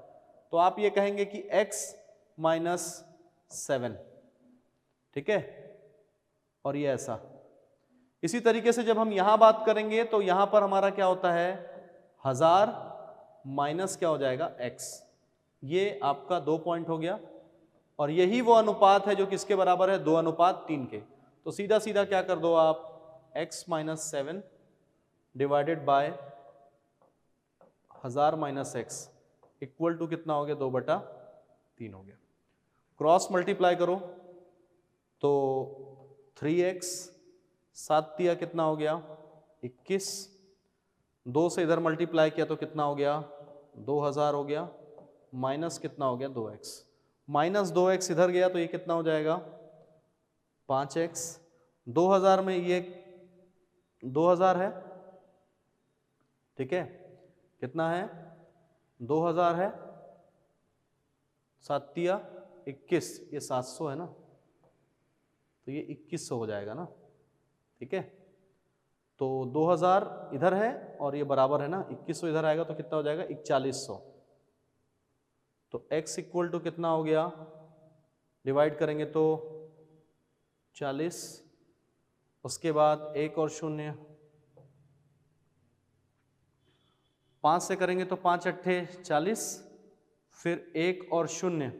तो आप ये कहेंगे कि x माइनस 7, ठीक है। और ये ऐसा इसी तरीके से जब हम यहां बात करेंगे तो यहां पर हमारा क्या होता है 1000 माइनस क्या हो जाएगा x। ये आपका 2 पॉइंट हो गया और यही वो अनुपात है जो किसके बराबर है, 2:3 के। तो सीधा सीधा क्या कर दो आप, x minus 7 divided by 1000 minus x equal to कितना हो गया, 2/3 हो गया। क्रॉस मल्टीप्लाई करो तो 3x 7 दिया कितना हो गया 21, 2 से इधर मल्टीप्लाई किया तो कितना हो गया 2000 हो गया, माइनस कितना हो गया 2x, माइनस 2x इधर गया तो ये कितना हो जाएगा 5x। 2000 में ये 2000 है, ठीक है, कितना है 2000 है, 7 दिया 21, ये 700 है ना, तो ये 2100 हो जाएगा ना, ठीक है। तो 2000 इधर है और ये बराबर है ना, 2100 इधर आएगा तो कितना हो जाएगा 4100। तो x इक्वल टू कितना हो गया, डिवाइड करेंगे तो 40, उसके बाद 1 और 0, 5 से करेंगे तो 5 अट्ठे 40, फिर 1 और 0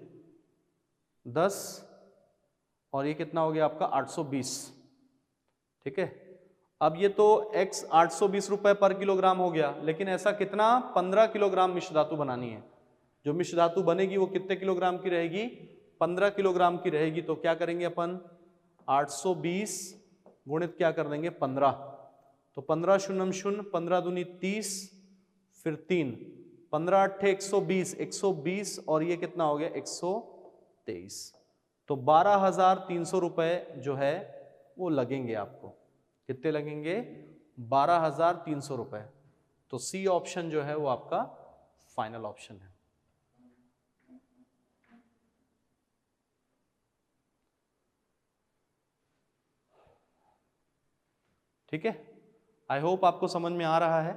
10 और ये कितना हो गया आपका 820, ठीक है। अब ये तो x 820 रुपए पर किलोग्राम हो गया, लेकिन ऐसा कितना 15 किलोग्राम मिश्र धातु बनानी है। जो मिश्र धातु बनेगी वो कितने किलोग्राम की रहेगी, 15 किलोग्राम की रहेगी। तो क्या करेंगे अपन 820 गुणित क्या कर देंगे 15, तो 15 शून्यम शून्य, 15 दूनी 30, फिर 3, 15 अट्ठे 120, 120 और ये कितना हो गया 123। तो 12,300 रुपए जो है वो लगेंगे आपको। कितने लगेंगे 12,300 रुपए। तो सी ऑप्शन जो है वो आपका फाइनल ऑप्शन है। ठीक है, आई होप आपको समझ में आ रहा है।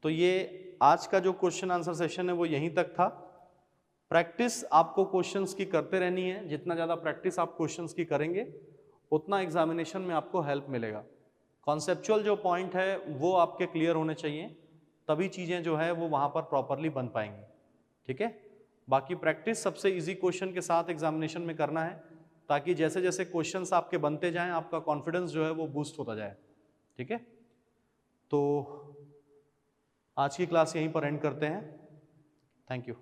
तो ये आज का जो क्वेश्चन आंसर सेशन है वो यहीं तक था। प्रैक्टिस आपको क्वेश्चंस की करते रहनी है। जितना ज़्यादा प्रैक्टिस आप क्वेश्चंस की करेंगे उतना एग्जामिनेशन में आपको हेल्प मिलेगा। कॉन्सेप्चुअल जो पॉइंट है वो आपके क्लियर होने चाहिए, तभी चीज़ें जो है वो वहाँ पर प्रॉपरली बन पाएंगी। ठीक है, बाकी प्रैक्टिस सबसे इजी क्वेश्चन के साथ एग्जामिनेशन में करना है, ताकि जैसे जैसे क्वेश्चंस आपके बनते जाएं आपका कॉन्फिडेंस जो है वो बूस्ट होता जाए। ठीक है, तो आज की क्लास यहीं पर एंड करते हैं। Thank you.